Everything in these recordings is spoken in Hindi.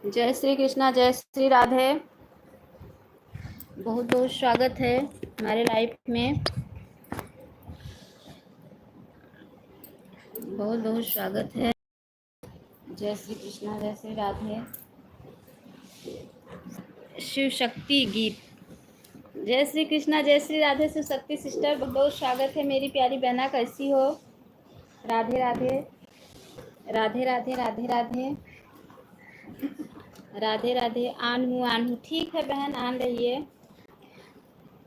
जय श्री कृष्णा, जय श्री राधे। बहुत बहुत स्वागत है हमारे लाइफ में। बहुत बहुत स्वागत है। जय श्री कृष्णा, जय श्री राधे। शिव शक्ति गीत। जय श्री कृष्णा, जय श्री राधे। शिव शक्ति सिस्टर, बहुत बहुत स्वागत है मेरी प्यारी बहना। कैसी हो? राधे राधे, राधे राधे, राधे राधे, राधे राधे। आन हूँ। ठीक है बहन, आन रहिए।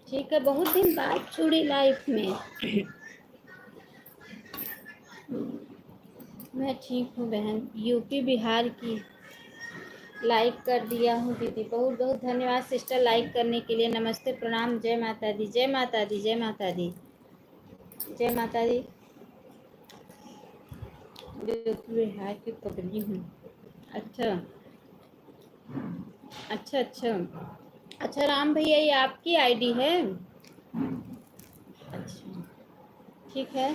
ठीक है, बहुत दिन बाद जुड़ी लाइफ में। मैं ठीक हूँ बहन। यूपी बिहार की। लाइक कर दिया हूँ दीदी, बहुत बहुत धन्यवाद सिस्टर लाइक करने के लिए। नमस्ते, प्रणाम, जय माता दी, जय माता दी, जय माता दी, जय माता दी। यूपी बिहार की पगली हूँ। अच्छा अच्छा अच्छा अच्छा। राम भैया, ये आपकी आईडी है? अच्छा, ठीक है।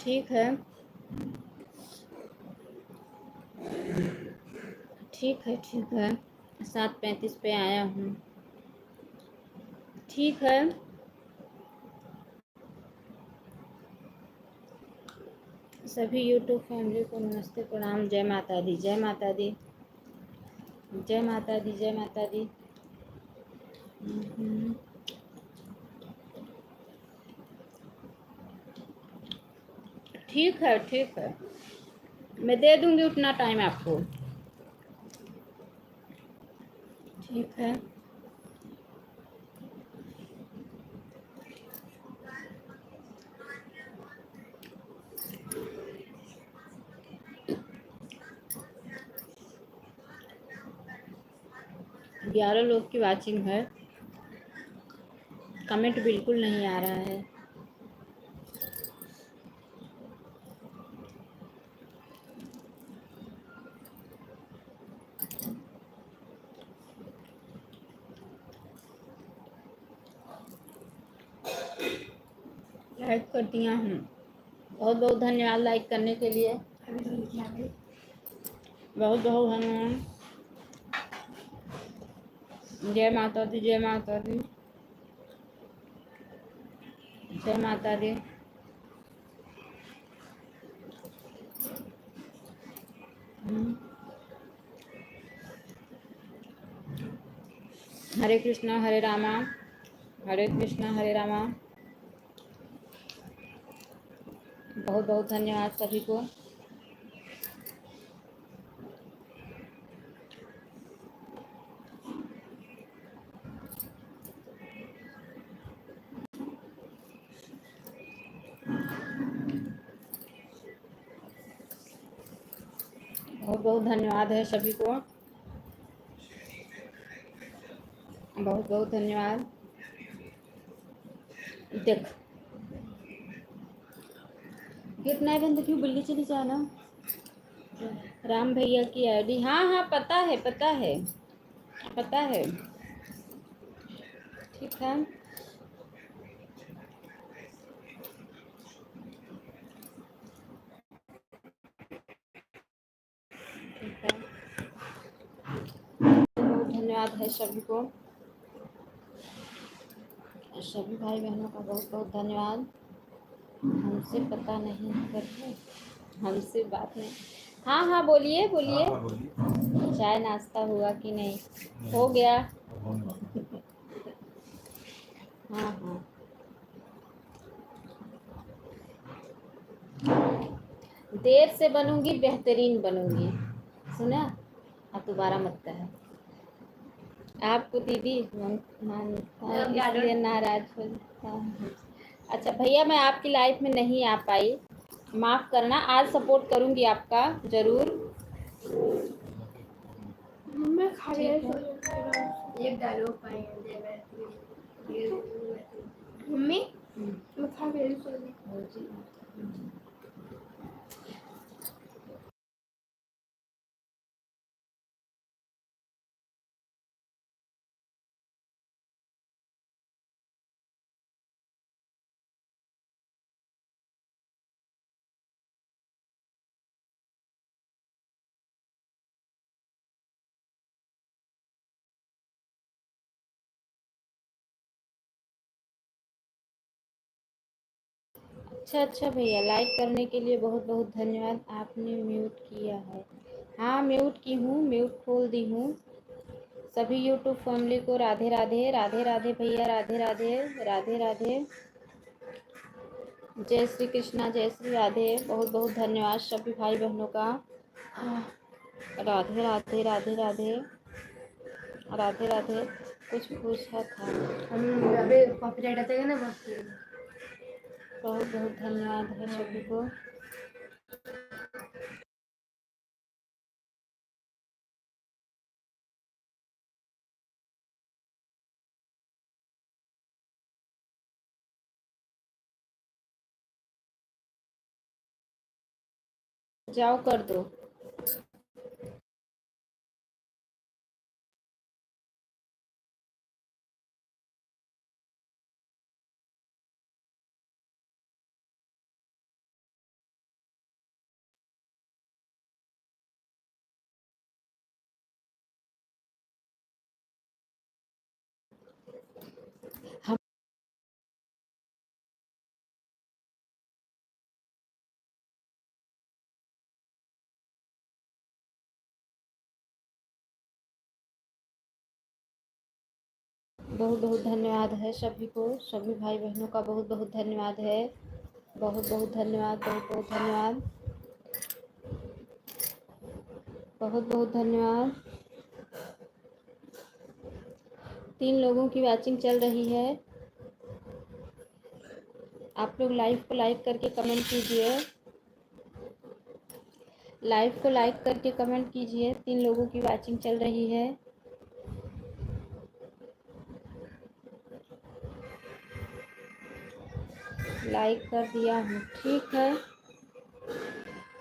ठीक है, ठीक है, ठीक है। 7:35 पे आया हूँ। ठीक है। सभी यूट्यूब फैमिली को नमस्ते, प्रणाम, जय माता दी, जय माता दी, जय माता दी, जय माता दी। ठीक है, ठीक है। मैं दे दूंगी उतना टाइम आपको। ठीक है। ग्यारह लोग की वाचिंग है। कमेंट बिल्कुल नहीं आ रहा है। लाइक कर दिया हूँ। बहुत बहुत धन्यवाद लाइक करने के लिए। बहुत बहुत धन्यवाद। जय माता दी, जय माता दी, जय माता दी। हरे कृष्णा हरे रामा, हरे कृष्णा हरे रामा। बहुत बहुत धन्यवाद सभी को। बहुत बहुत धन्यवाद है सभी को। बहुत बहुत धन्यवाद। देख, गेट नहीं बंद क्यों? बिल्ली चली जाना। राम भैया की आईडी, हाँ हाँ, पता है, पता है, पता है। ठीक है। ठीक है। बहुत धन्यवाद है सभी को। सभी भाई बहनों का बहुत बहुत धन्यवाद। हमसे पता नहीं करते, हमसे बात नहीं। हाँ हाँ, बोलिए बोलिए। चाय नाश्ता हुआ कि नहीं? हो गया। हाँ हाँ। देर से बनूंगी, बेहतरीन बनूंगी। सुना? अब दोबारा मत कहे। आपको दीदी इसलिए नाराज हो। अच्छा भैया, मैं आपकी लाइफ में नहीं आ पाई, माफ़ करना। आज सपोर्ट करूंगी आपका ज़रूर। एक डायलॉग पाएंगे मम्मी, मैं खा गई। अच्छा भैया, लाइक करने के लिए बहुत बहुत धन्यवाद। आपने म्यूट किया है? हाँ म्यूट की हूँ, म्यूट खोल दी हूँ। सभी यूट्यूब फैमिली को राधे राधे। राधे राधे भैया, राधे राधे। राधे राधे। जय श्री कृष्णा, जय श्री राधे। बहुत बहुत धन्यवाद सभी भाई बहनों का। राधे राधे। राधे राधे। राधे राधे। कुछ पूछा था? अबे कॉपीराइट आता है ना बहुत। बहुत बहुत धन्यवाद है सभी को। जाओ कर दो। हम बहुत बहुत धन्यवाद है सभी को, सभी भाई बहनों का बहुत बहुत धन्यवाद है। बहुत बहुत धन्यवाद, बहुत बहुत धन्यवाद, बहुत बहुत धन्यवाद। 3 लोगों की वॉचिंग चल रही है। आप लोग लाइव को लाइक करके कमेंट कीजिए। लाइव को लाइक करके कमेंट कीजिए। 3 लोगों की वॉचिंग चल रही है। लाइक कर दिया हूँ, ठीक है।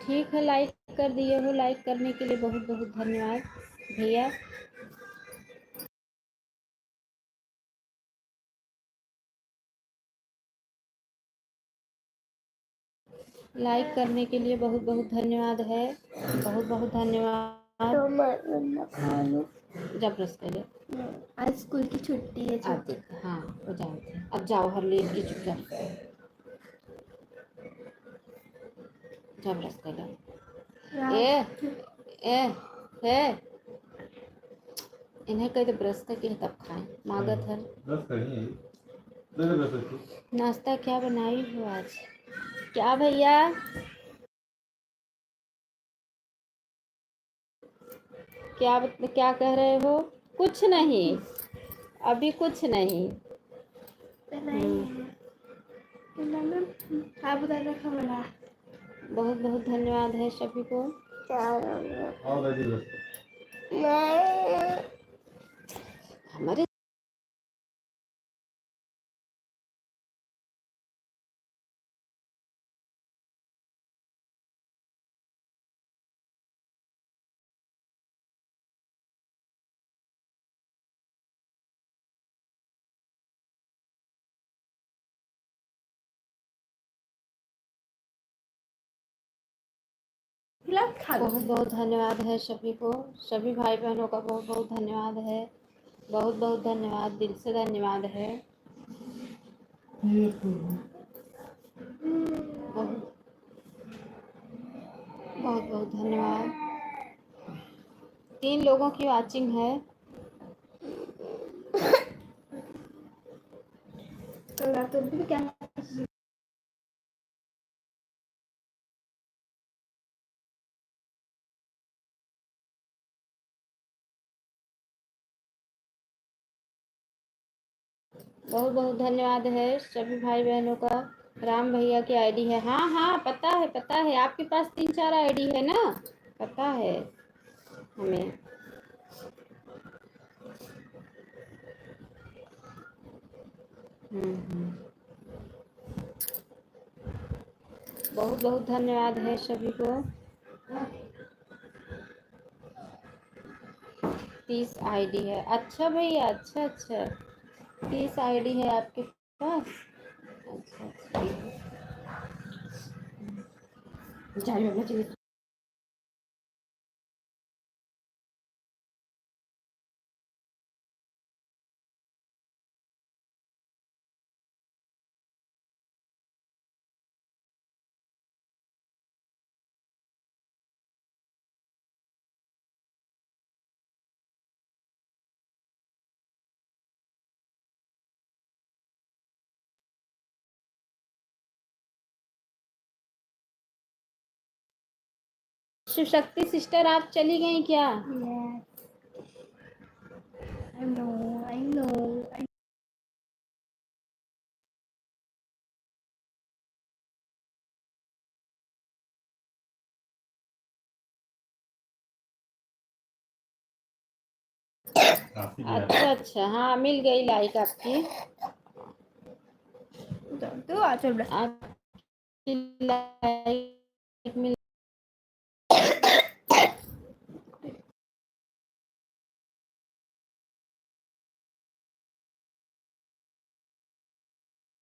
ठीक है, लाइक कर दिए हो। लाइक करने के लिए बहुत बहुत धन्यवाद भैया। लाइक करने के लिए बहुत बहुत धन्यवाद है। बहुत बहुत धन्यवाद। जब रस कर ले। आज स्कूल की छुट्टी है। अब देख, हाँ वो जानते हैं। अब जाओ हर लेट की चुपचाप से। जब रस कर ले। ए ए इन्हें कहीं तो ब्रश करके तब खाएं। मागत है नाश्ता क्या बनाई हो आज? क्या भैया? क्या कह रहे हो? कुछ नहीं, अभी कुछ नहीं। बहुत बहुत धन्यवाद है सभी को। हमारे बहुत बहुत धन्यवाद है सभी को, सभी भाई बहनों का बहुत बहुत धन्यवाद है। बहुत बहुत धन्यवाद, दिल से धन्यवाद है। बहुत बहुत बहुत धन्यवाद। 3 लोगों की वॉचिंग है। तो भी क्या बहुत बहुत धन्यवाद है सभी भाई बहनों का। राम भैया की आईडी है। हाँ हाँ पता है, पता है। आपके पास 3-4 आईडी है ना, पता है हमें। बहुत बहुत धन्यवाद है सभी को। 30 आईडी है। अच्छा भैया, अच्छा अच्छा, 30 आईडी है आपके पास। अच्छा अच्छा, जाइए। शिव शक्ति सिस्टर आप चली गई क्या? I know, I know. अच्छा अच्छा, हाँ मिल गई लाइक आपकी। तो आज आपकी लाइक मिल।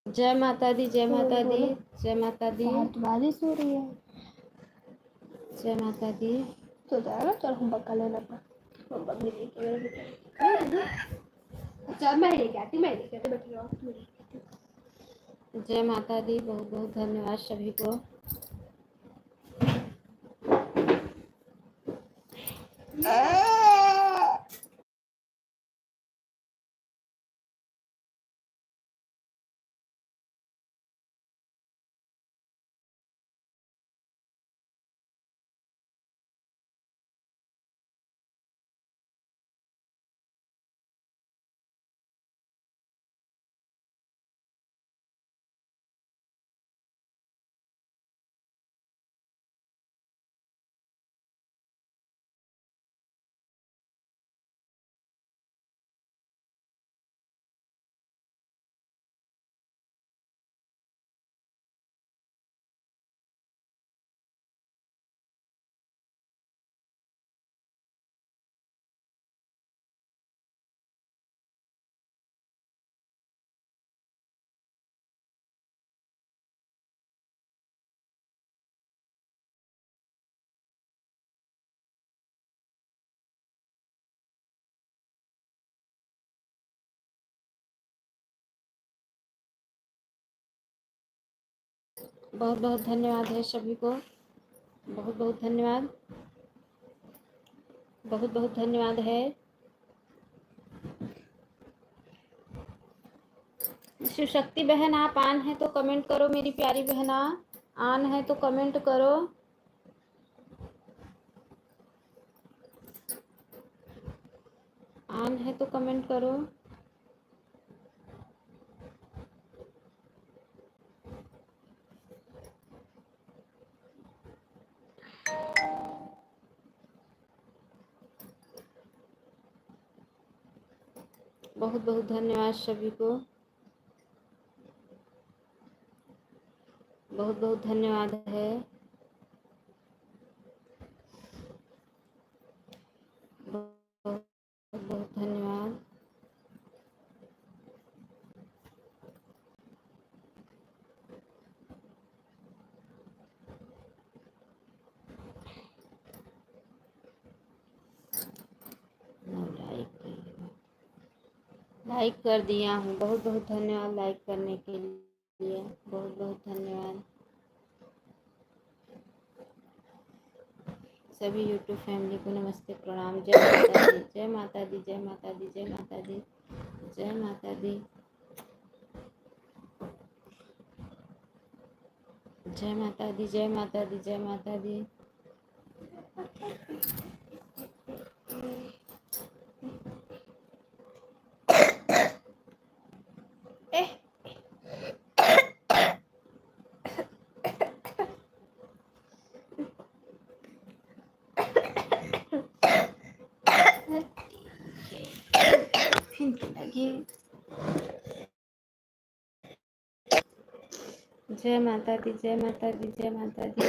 जय माता दी, जय माता दी, जय माता दी, बारिश हो रही है। जय माता दी। तो जाएगा, चल हम पक्का लेना अच्छा मैं लेके आती, मैं लेके आती, बैठी रहो। जय माता दी। बहुत बहुत धन्यवाद सभी को। बहुत बहुत धन्यवाद है सभी को। बहुत बहुत धन्यवाद। बहुत बहुत धन्यवाद है। शिव शक्ति बहन आप आन है तो कमेंट करो, मेरी प्यारी बहना आन है तो कमेंट करो। आन है तो कमेंट करो। बहुत बहुत धन्यवाद सभी को। बहुत बहुत धन्यवाद है। बहुत बहुत धन्यवाद। लाइक कर दिया हूँ। बहुत बहुत धन्यवाद लाइक करने के लिए। बहुत बहुत धन्यवाद सभी यूट्यूब फैमिली को। नमस्ते प्रणाम। जय माता दी, जय माता दी, जय माता दी, जय माता दी, जय माता दी, जय माता दी, जय माता दी, जय माता दी। जय माता दी, जय माता दी, जय माता दी।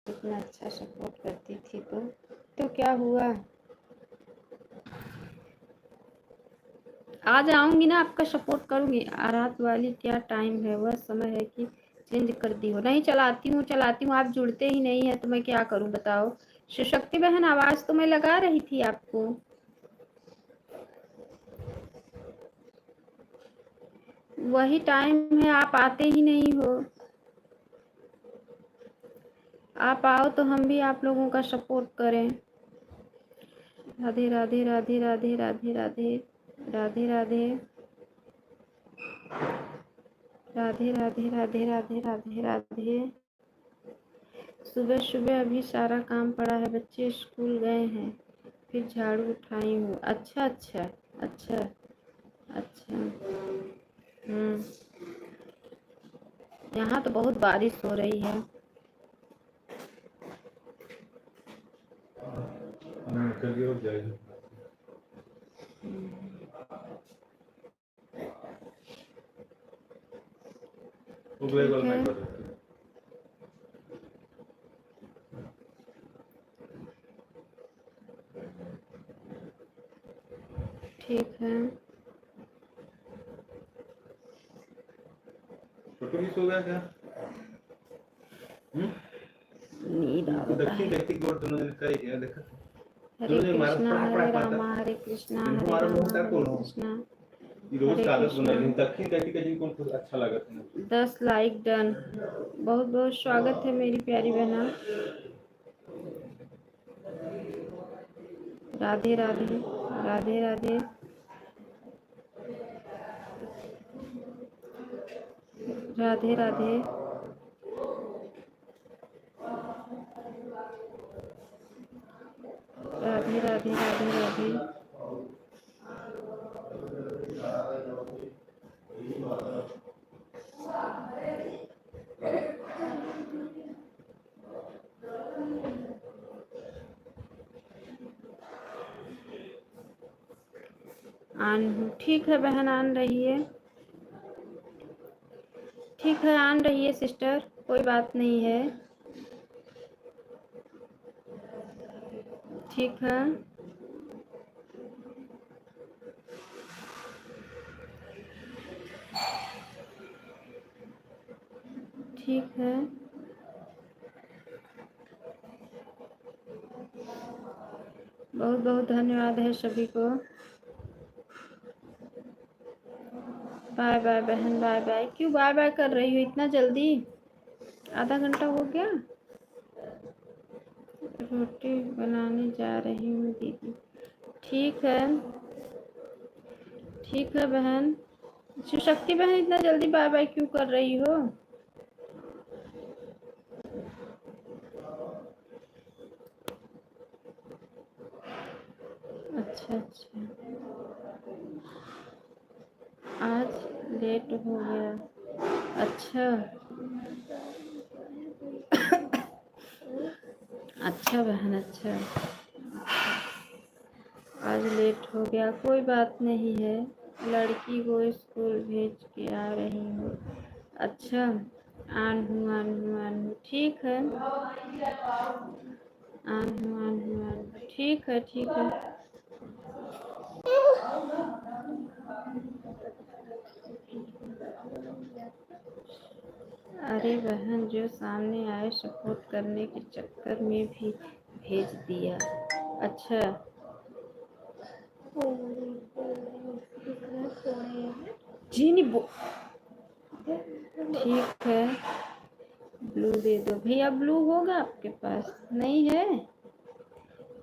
इतना अच्छा सपोर्ट करती थी तो क्या हुआ। आज आऊंगी ना, आपका सपोर्ट करूंगी। रात वाली क्या टाइम है, वह समय है कि चेंज कर दी हो। नहीं चलाती हूँ, आप जुड़ते ही नहीं है तो मैं क्या करूं बताओ। शिवशक्ति बहन आवाज तो मैं लगा रही थी आपको। वही टाइम है, आप आते ही नहीं हो। आप आओ तो हम भी आप लोगों का सपोर्ट करें। राधे राधे राधे राधे राधे राधे राधे राधे राधे राधे राधे राधे राधे राधे। सुबह सुबह अभी सारा काम पड़ा है, बच्चे स्कूल गए हैं, फिर झाड़ू उठाई हूँ। अच्छा अच्छा अच्छा अच्छा। यहाँ तो बहुत बारिश हो रही है। ठीक है। सो गया क्या? नींद आ रहा है। दक्षिण दोनों दिन का ही है, देखा हरे कृष्णा हरे रामा हरे कृष्णा हरे रामा हरे कृष्णा। रोज का आदत बना ली। दक्षिण कैसी कौन अच्छा लगा था? 10 लाइक डन। बहुत बहुत स्वागत है मेरी प्यारी बहना। राधे राधे राधे राधे राधे राधे। राधे राधे राधे राधे। आन हूँ। ठीक है बहन, आन रही है। ठीक है, आन रही है सिस्टर, कोई बात नहीं है। ठीक है। ठीक है। बहुत बहुत धन्यवाद है सभी को। बाय बाय बहन, बाय बाय। क्यों बाय बाय कर रही हो इतना जल्दी? आधा घंटा हो गया। रोटी बनाने जा रही हूँ दीदी। ठीक है। ठीक है बहन। शिवशक्ति बहन, इतना जल्दी बाय बाय क्यों कर रही हो? अच्छा अच्छा। आज लेट हो गया। अच्छा अच्छा बहन, अच्छा। आज लेट हो गया, कोई बात नहीं है। लड़की को स्कूल भेज के आ रही हूँ। अच्छा, आन हूँ आन हूँ आन हूँ। ठीक है। आन हूँ आन हूँ आन हूँ। ठीक है ठीक है। अरे बहन, जो सामने आए सपोर्ट करने के चक्कर में भी भेज दिया। अच्छा चीनी बो। ठीक है, ब्लू दे दो भैया। ब्लू होगा आपके पास? नहीं है?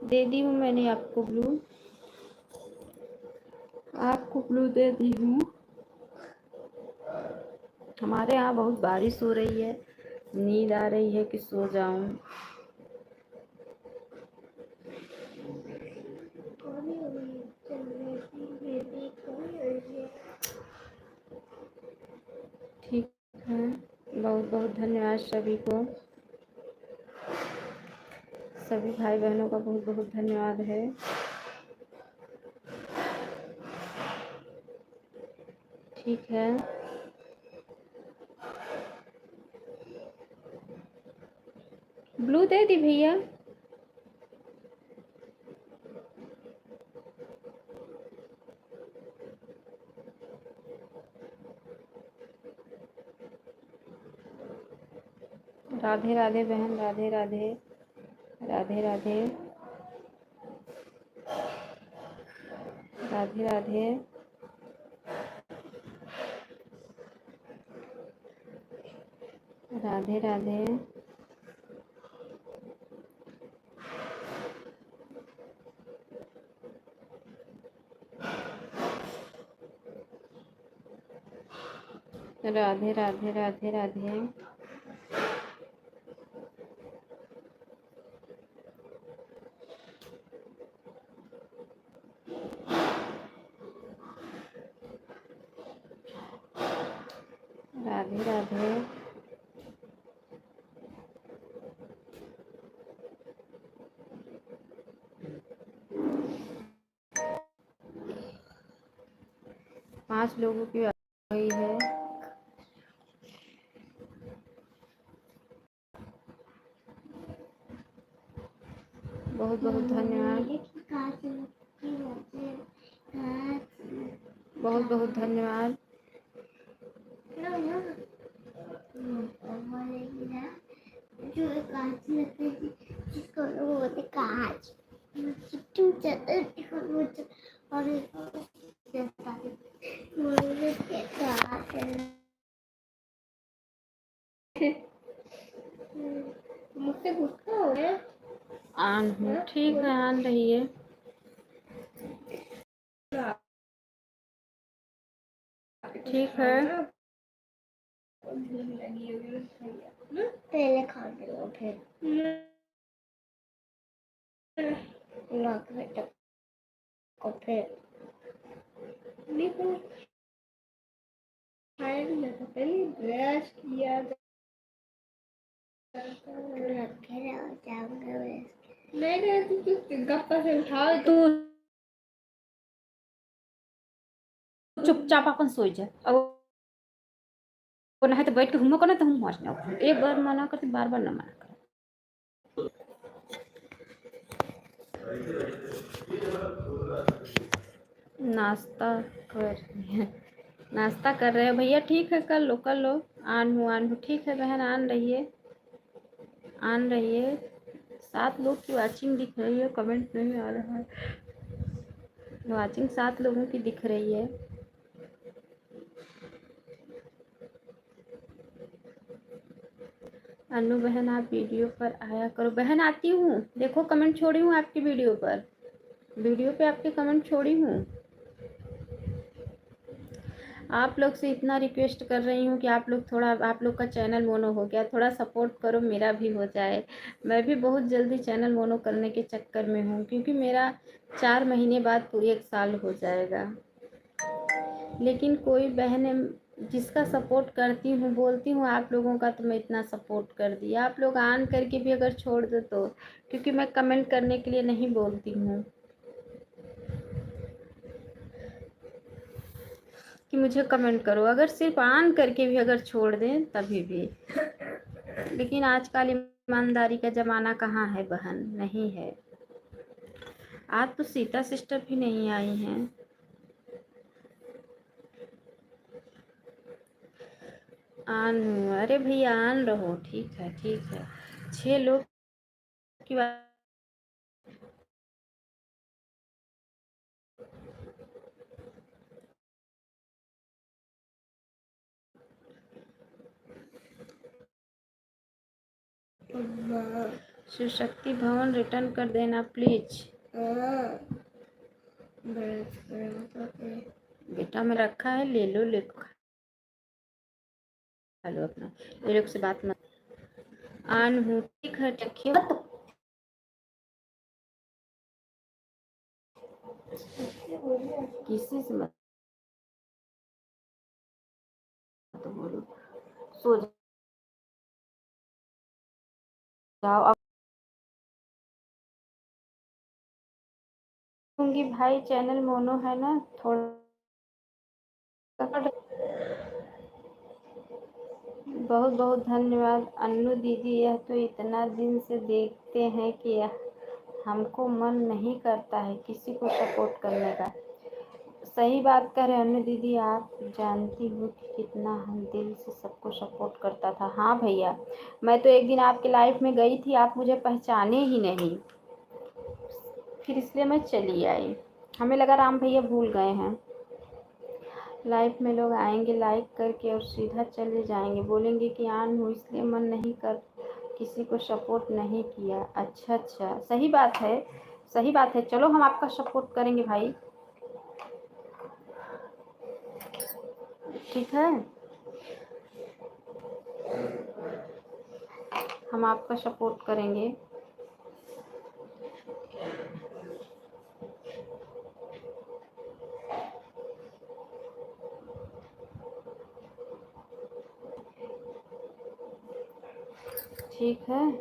दे दी हूँ मैंने आपको ब्लू। आपको ब्लू दे दी हूँ। हमारे यहाँ बहुत बारिश हो रही है, नींद आ रही है कि सो जाऊं। ठीक है। बहुत बहुत धन्यवाद सभी को। सभी भाई बहनों का बहुत बहुत धन्यवाद है। ठीक है। ब्लू दे दी भैया। राधे राधे बहन, राधे राधे राधे राधे राधे राधे। राधे राधे। राधे राधे राधे राधे। राधे राधे। पांच लोगों की गई है। बहुत बहुत धन्यवाद। बहुत बहुत धन्यवाद। मुझसे गुस्सा हो गया। आन हूँ, ठीक है, आन रहिए। ठीक है, पहले खा लो फिर को फिर नहीं पहले ब्रश किया गप्पा से उठाओ तू चुपचाप अपन सोई जा। और नहीं तो बैठ के घूमो करना तो हम मर जाओ। एक बार मना करते, बार बार ना मना कर। नाश्ता नाश्ता कर रहे हैं भैया। ठीक है, कर लो। आन हूँ, ठीक है बहन, आन रहिए। 7 लोग की वाचिंग दिख रही है, कमेंट नहीं आ रहा है। वाचिंग 7 लोगों की दिख रही है। अनु बहन, आप वीडियो पर आया करो। बहन आती हूँ, देखो कमेंट छोड़ी हूँ आपकी वीडियो पे आपके कमेंट छोड़ी हूँ। आप लोग से इतना रिक्वेस्ट कर रही हूँ कि आप लोग का चैनल मोनो हो गया, थोड़ा सपोर्ट करो, मेरा भी हो जाए। मैं भी बहुत जल्दी चैनल मोनो करने के चक्कर में हूँ, क्योंकि मेरा 4 महीने बाद तो 1 साल हो जाएगा। लेकिन कोई बहन जिसका सपोर्ट करती हूँ, बोलती हूँ आप लोगों का, तो मैं इतना सपोर्ट कर दिया। आप लोग आन करके भी अगर छोड़ दो तो, क्योंकि मैं कमेंट करने के लिए नहीं बोलती हूँ कि मुझे कमेंट करो। अगर सिर्फ आन करके भी अगर छोड़ दें तभी भी। लेकिन आजकल ईमानदारी का ज़माना कहाँ है बहन, नहीं है। आज तो सीता सिस्टर भी नहीं आई हैं। आन हूँ, अरे भैया आन रहो, ठीक है 6 लोग की बात। शिव शक्ति भवन रिटर्न कर देना प्लीज। बेटा में रखा है, ले लो खा लो अपना। ये लोग से बात मत। आन हूँ, ठीक है, रखिए मत। किसी से मत बोलो, सो जाओ अब। होंगी भाई, चैनल मोनो है ना, थोड़ा बहुत बहुत धन्यवाद अन्नू दीदी। यह तो इतना दिन से देखते हैं कि हमको मन नहीं करता है किसी को सपोर्ट करने का। सही बात कह रहे अन्नू दीदी, आप जानती हो कि कितना हम दिल से सबको सपोर्ट करता था। हाँ भैया, मैं तो एक दिन आपके लाइफ में गई थी, आप मुझे पहचाने ही नहीं, फिर इसलिए मैं चली आई। हमें लगा राम भैया भूल गए हैं। लाइफ में लोग आएंगे लाइक करके और सीधा चले जाएंगे, बोलेंगे कि आन हूँ इसलिए मन नहीं कर, किसी को सपोर्ट नहीं किया। अच्छा, सही बात है। चलो हम आपका सपोर्ट करेंगे भाई, ठीक है। हम आपका सपोर्ट करेंगे। ठीक है,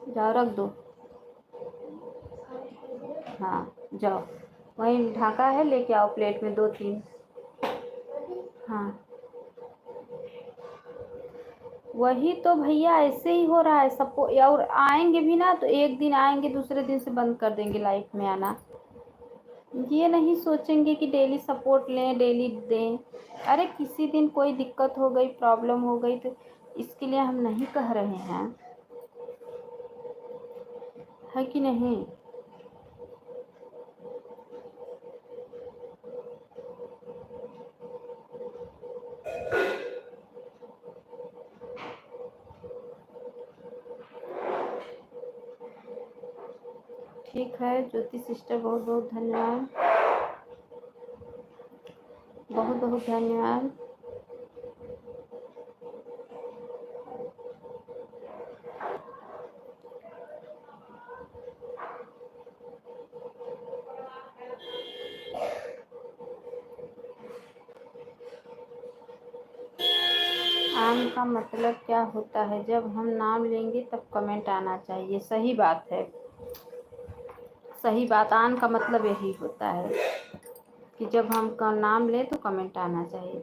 जाओ रख दो। हाँ जाओ, वहीं ढाका है, लेके आओ प्लेट में 2-3। हाँ वही तो भैया, ऐसे ही हो रहा है सबको। और आएंगे भी ना तो एक दिन आएंगे, दूसरे दिन से बंद कर देंगे लाइफ में आना। ये नहीं सोचेंगे कि डेली सपोर्ट लें, डेली दें। अरे किसी दिन कोई दिक्कत हो गई, प्रॉब्लम हो गई, तो इसके लिए हम नहीं कह रहे हैं, है कि नहीं। ठीक है ज्योति सिस्टर, बहुत बहुत धन्यवाद, बहुत बहुत धन्यवाद। आन का मतलब क्या होता है? जब हम नाम लेंगे तब कमेंट आना चाहिए। सही बात है, सही बात। आन का मतलब यही होता है कि जब हम का नाम लें तो कमेंट आना चाहिए।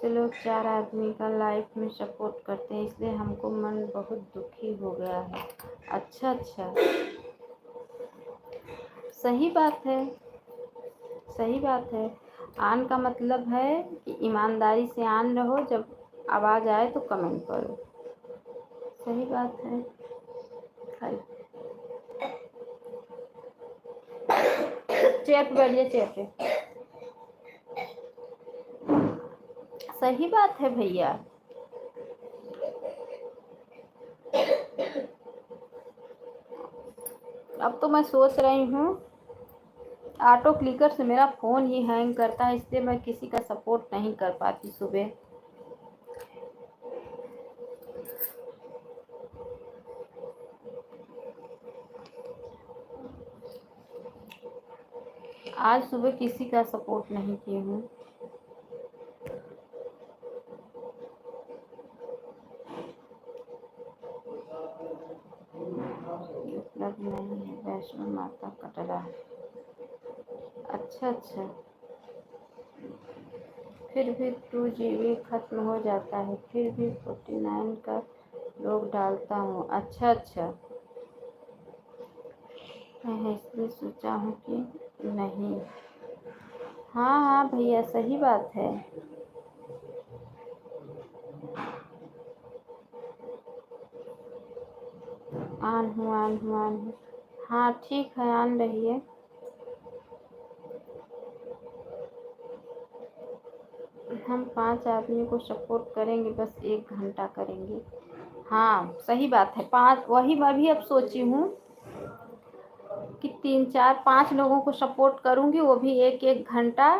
से लोग 4 आदमी का लाइफ में सपोर्ट करते हैं, इसलिए हमको मन बहुत दुखी हो गया है। अच्छा अच्छा, सही बात है, सही बात है। आन का मतलब है कि ईमानदारी से आन रहो, जब आवाज़ आए तो कमेंट करो। सही बात है। चेयर पे बैठिए, चेयर पे। सही बात है भैया। अब तो मैं सोच रही हूँ, ऑटो क्लिकर से मेरा फ़ोन ही हैंग करता है, इसलिए मैं किसी का सपोर्ट नहीं कर पाती सुबह। आज सुबह किसी का सपोर्ट नहीं की हूँ। उपलब्ध नहीं है वैष्णो माता कटरा। अच्छा अच्छा, फिर भी 2 GB खत्म हो जाता है, फिर भी 49 का लोग डालता हूँ। अच्छा अच्छा, मैं इसलिए सोचा हूँ कि नहीं। हाँ हाँ भैया, सही बात है। ऑन हूँ, ऑन हूँ, ऑन हूँ। हाँ ठीक है, ऑन रहिए। हम 5 आदमी को सपोर्ट करेंगे, बस 1 घंटा करेंगे। हाँ सही बात है, 5, वही मैं भी अब सोची हूँ कि 3-4-5 लोगों को सपोर्ट करूँगी, वो भी 1-1 घंटा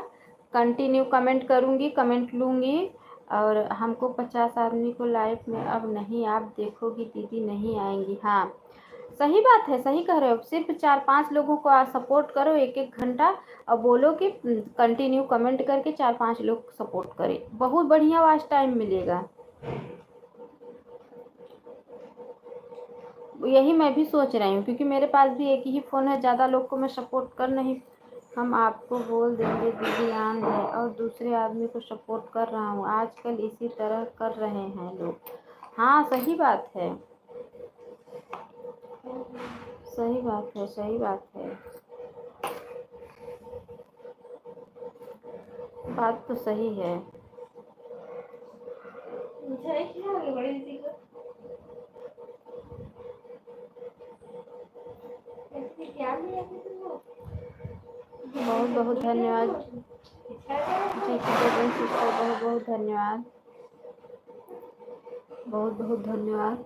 कंटिन्यू कमेंट करूँगी, कमेंट लूँगी। और हमको 50 आदमी को लाइव में अब नहीं, आप देखोगी दीदी नहीं आएंगी। हाँ सही बात है, सही कह रहे हो। सिर्फ 4-5 लोगों को आप सपोर्ट करो 1-1 घंटा, और बोलो कि कंटिन्यू कमेंट करके 4-5 लोग सपोर्ट करें, बहुत बढ़िया वाच टाइम मिलेगा। यही मैं भी सोच रही हूँ, क्योंकि मेरे पास भी एक ही फ़ोन है, ज़्यादा लोग को मैं सपोर्ट कर नहीं। हम आपको बोल देंगे दीदी ऑन है, और दूसरे आदमी को सपोर्ट कर रहा हूँ। आजकल इसी तरह कर रहे हैं लोग। हाँ सही बात है, सही बात है, सही बात है। बात तो सही है। बहुत बहुत धन्यवाद जी की सिस्टर, बहुत बहुत धन्यवाद, बहुत बहुत धन्यवाद।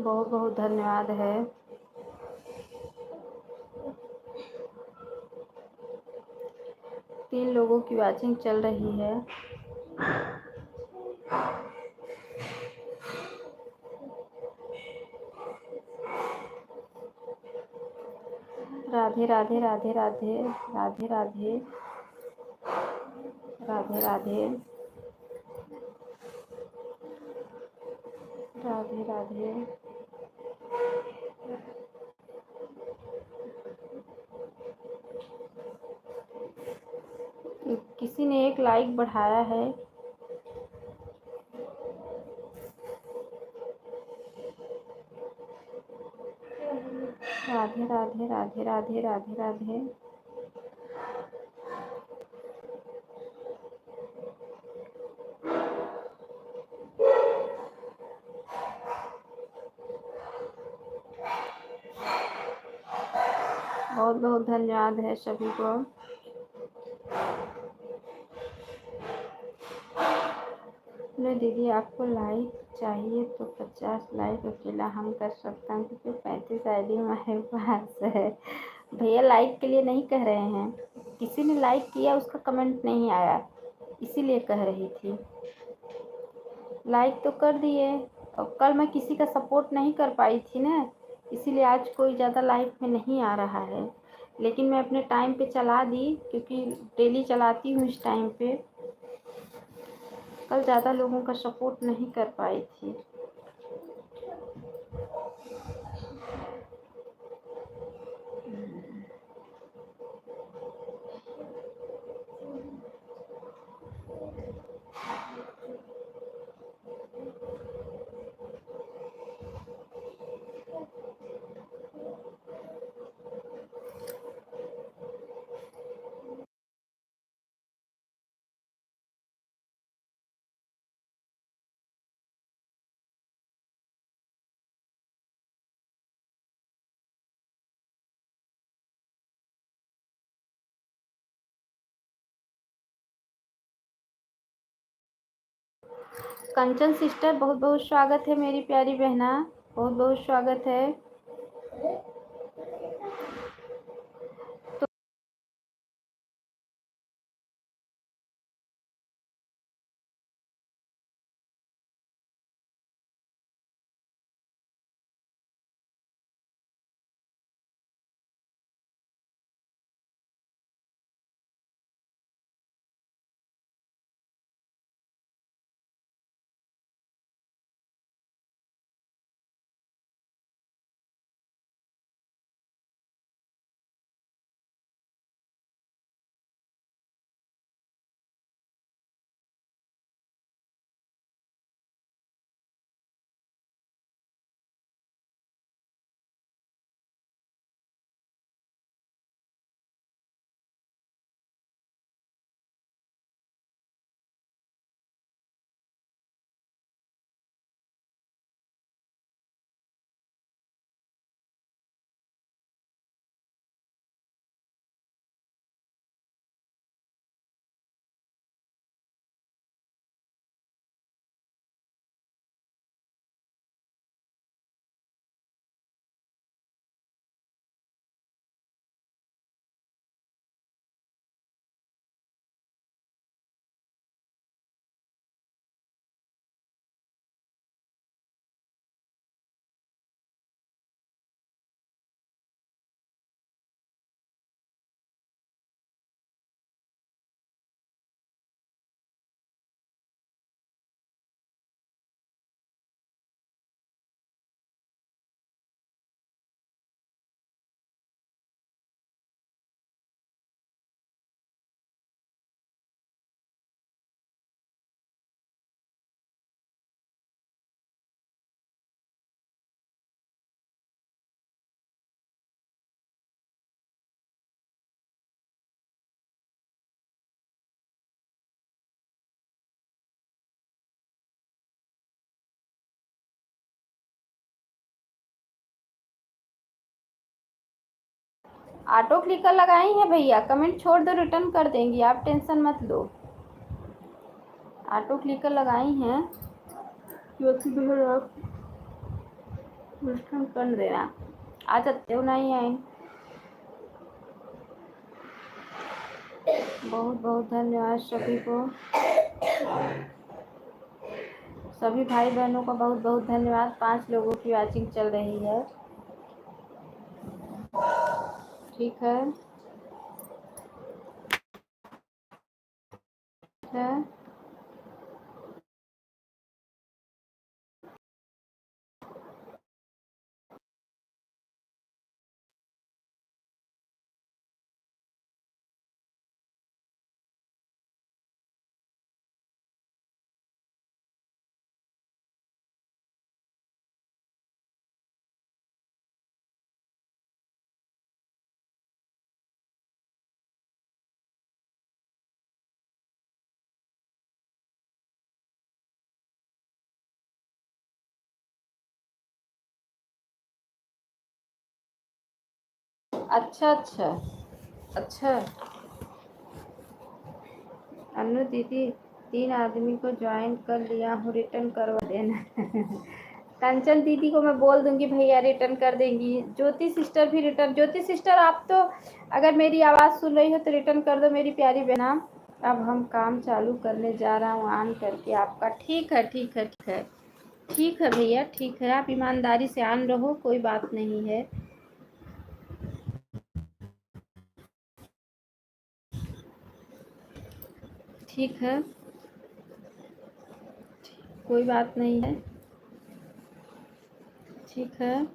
बहुत बहुत धन्यवाद है। तीन लोगों की वॉचिंग चल रही है। राधे राधे राधे राधे राधे राधे राधे राधे राधे राधे। किसी ने एक लाइक बढ़ाया है। राधे राधे राधे राधे राधे राधे। बहुत बहुत धन्यवाद है सभी को। नहीं दीदी, आपको लाइक चाहिए तो 50 लाइक अकेला हम कर सकता हूँ, क्योंकि 35 आईडी हमारे पास है। भैया लाइक के लिए नहीं कह रहे हैं, किसी ने लाइक किया उसका कमेंट नहीं आया, इसीलिए कह रही थी। लाइक तो कर दिए, और कल मैं किसी का सपोर्ट नहीं कर पाई थी ना, इसीलिए आज कोई ज़्यादा लाइक में नहीं आ रहा है। लेकिन मैं अपने टाइम पे चला दी, क्योंकि डेली चलाती हूँ इस टाइम पे। कल ज़्यादा लोगों का सपोर्ट नहीं कर पाई थी। कंचन सिस्टर, बहुत बहुत स्वागत है मेरी प्यारी बहना, बहुत बहुत स्वागत है। ऑटो क्लिकर लगाई है भैया, कमेंट छोड़ दो, रिटर्न कर देंगी, आप टेंशन मत लो। ऑटो क्लिकर लगाई हैं, क्योंकि आप विष्णु कर देना। आ सकते हो, नहीं आए। बहुत बहुत धन्यवाद सभी को, सभी भाई बहनों का बहुत बहुत धन्यवाद। 5 लोगों की वॉचिंग चल रही है। ठीक है, है। अच्छा अच्छा अच्छा। अनु दीदी, 3 आदमी को ज्वाइन कर लिया हूँ, रिटर्न करवा देना। कंचन दीदी को मैं बोल दूंगी भैया रिटर्न कर देंगी। ज्योति सिस्टर भी रिटर्न, ज्योति सिस्टर आप तो अगर मेरी आवाज़ सुन रही हो तो रिटर्न कर दो मेरी प्यारी बहना। अब हम काम चालू करने जा रहा हूँ ऑन करके आपका। ठीक है ठीक है ठीक है ठीक है भैया, ठीक है। आप ईमानदारी से ऑन रहो, कोई बात नहीं है। ठीक है, कोई बात नहीं है। ठीक है,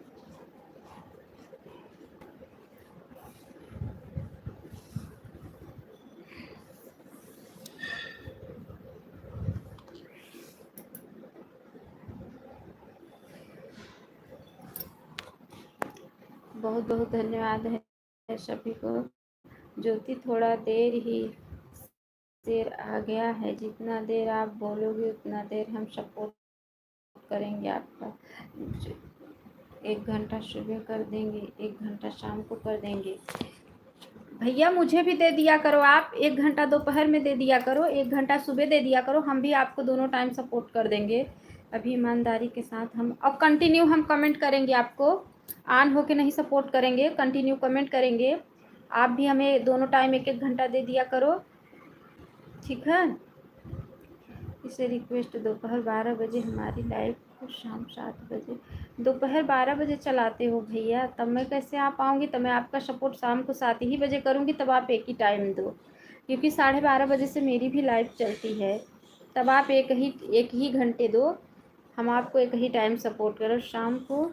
बहुत बहुत धन्यवाद है सभी को। ज्योति, थोड़ा देर ही देर आ गया है, जितना देर आप बोलोगे उतना देर हम सपोर्ट करेंगे आपका। 1 घंटा सुबह कर देंगे, 1 घंटा शाम को कर देंगे। भैया मुझे भी दे दिया करो आप, 1 घंटा दोपहर में दे दिया करो, 1 घंटा सुबह दे दिया करो, हम भी आपको दोनों टाइम सपोर्ट कर देंगे। अभी ईमानदारी के साथ हम अब कंटिन्यू हम कमेंट करेंगे, आपको ऑन होके नहीं सपोर्ट करेंगे, कंटिन्यू कमेंट करेंगे। आप भी हमें दोनों टाइम 1-1 घंटा दे दिया करो, ठीक है। इसे रिक्वेस्ट, दोपहर 12 बजे हमारी लाइव को शाम 7 बजे, दोपहर 12 बजे चलाते हो भैया, तब मैं कैसे आ पाऊँगी? तब मैं आपका सपोर्ट शाम को 7 ही बजे करूँगी, तब आप एक ही टाइम दो, क्योंकि 12:30 बजे से मेरी भी लाइव चलती है। तब आप एक ही घंटे दो, हम आपको एक ही टाइम सपोर्ट करो। शाम को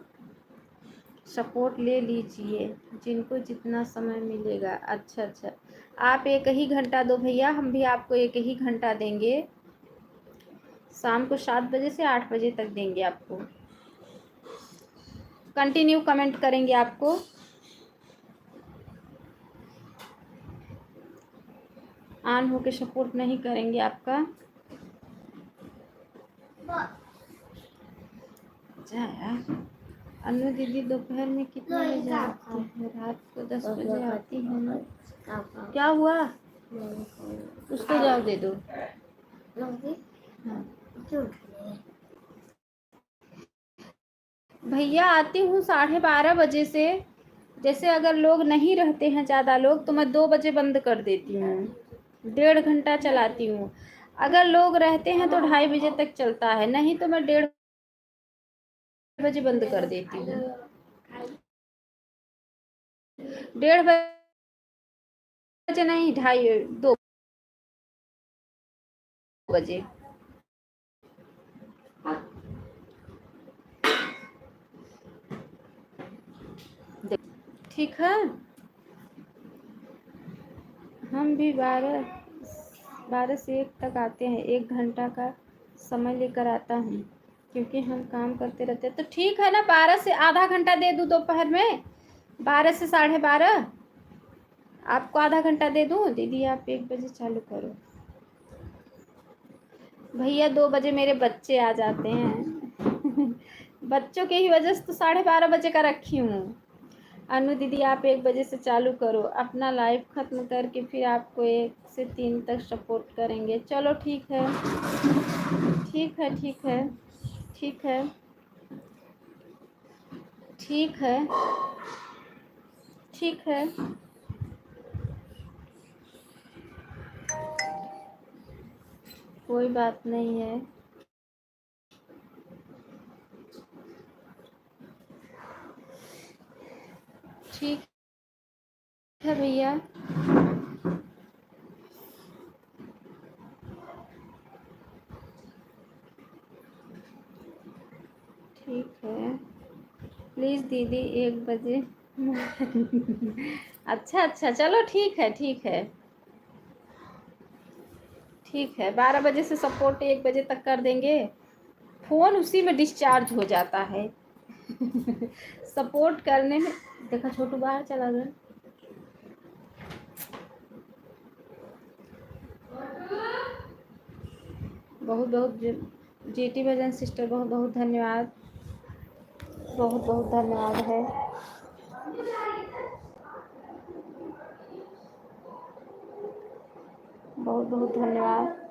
सपोर्ट ले लीजिए, जिनको जितना समय मिलेगा। अच्छा अच्छा, आप एक ही घंटा दो भैया, हम भी आपको एक ही घंटा देंगे। शाम को 7 बजे से 8 बजे तक देंगे आपको। कंटिन्यू कमेंट करेंगे आपको। ऑन होके सपोर्ट नहीं करेंगे आपका। अनु दीदी दोपहर में कितने बजे आती है? रात को 10 बजे आती है ना। क्या हुआ? उसको जाओ दे दो। हाँ। भैया आती हूँ 12:30 बजे से। जैसे अगर लोग नहीं रहते हैं ज़्यादा लोग तो मैं 2 बजे बंद कर देती हूँ, 1.5 घंटा चलाती हूँ। अगर लोग रहते हैं तो 2:30 बजे तक चलता है, नहीं तो मैं 1:30 बजे बंद कर देती हूँ। 1:30 बजे नहीं, 2 बजे। ठीक है, हम भी 12 से 1 तक आते हैं, 1 घंटा का समय लेकर आता हूँ, क्योंकि हम काम करते रहते हैं। तो ठीक है ना, 12 से आधा घंटा दे दूँ दोपहर में, 12 से 12:30 आपको आधा घंटा दे दूँ। दीदी आप 1 बजे चालू करो। भैया 2 बजे मेरे बच्चे आ जाते हैं। बच्चों की ही वजह से तो 12:30 बजे का रखी हूँ। अनु दीदी आप 1 बजे से चालू करो, अपना लाइव ख़त्म करके फिर आपको 1 से 3 तक सपोर्ट करेंगे। चलो ठीक है ठीक है ठीक है ठीक है। ठीक है, ठीक है। कोई बात नहीं है। ठीक है भैया। ठीक है, प्लीज़ दीदी 1 बजे। अच्छा अच्छा, चलो ठीक है, ठीक है, ठीक है। 12 बजे से सपोर्ट 1 बजे तक कर देंगे। फ़ोन उसी में डिस्चार्ज हो जाता है। सपोर्ट करने में। देखा छोटू बाहर चला गया। बहुत बहुत जीटी भजन सिस्टर, बहुत बहुत धन्यवाद, बहुत बहुत धन्यवाद है। बहुत बहुत धन्यवाद।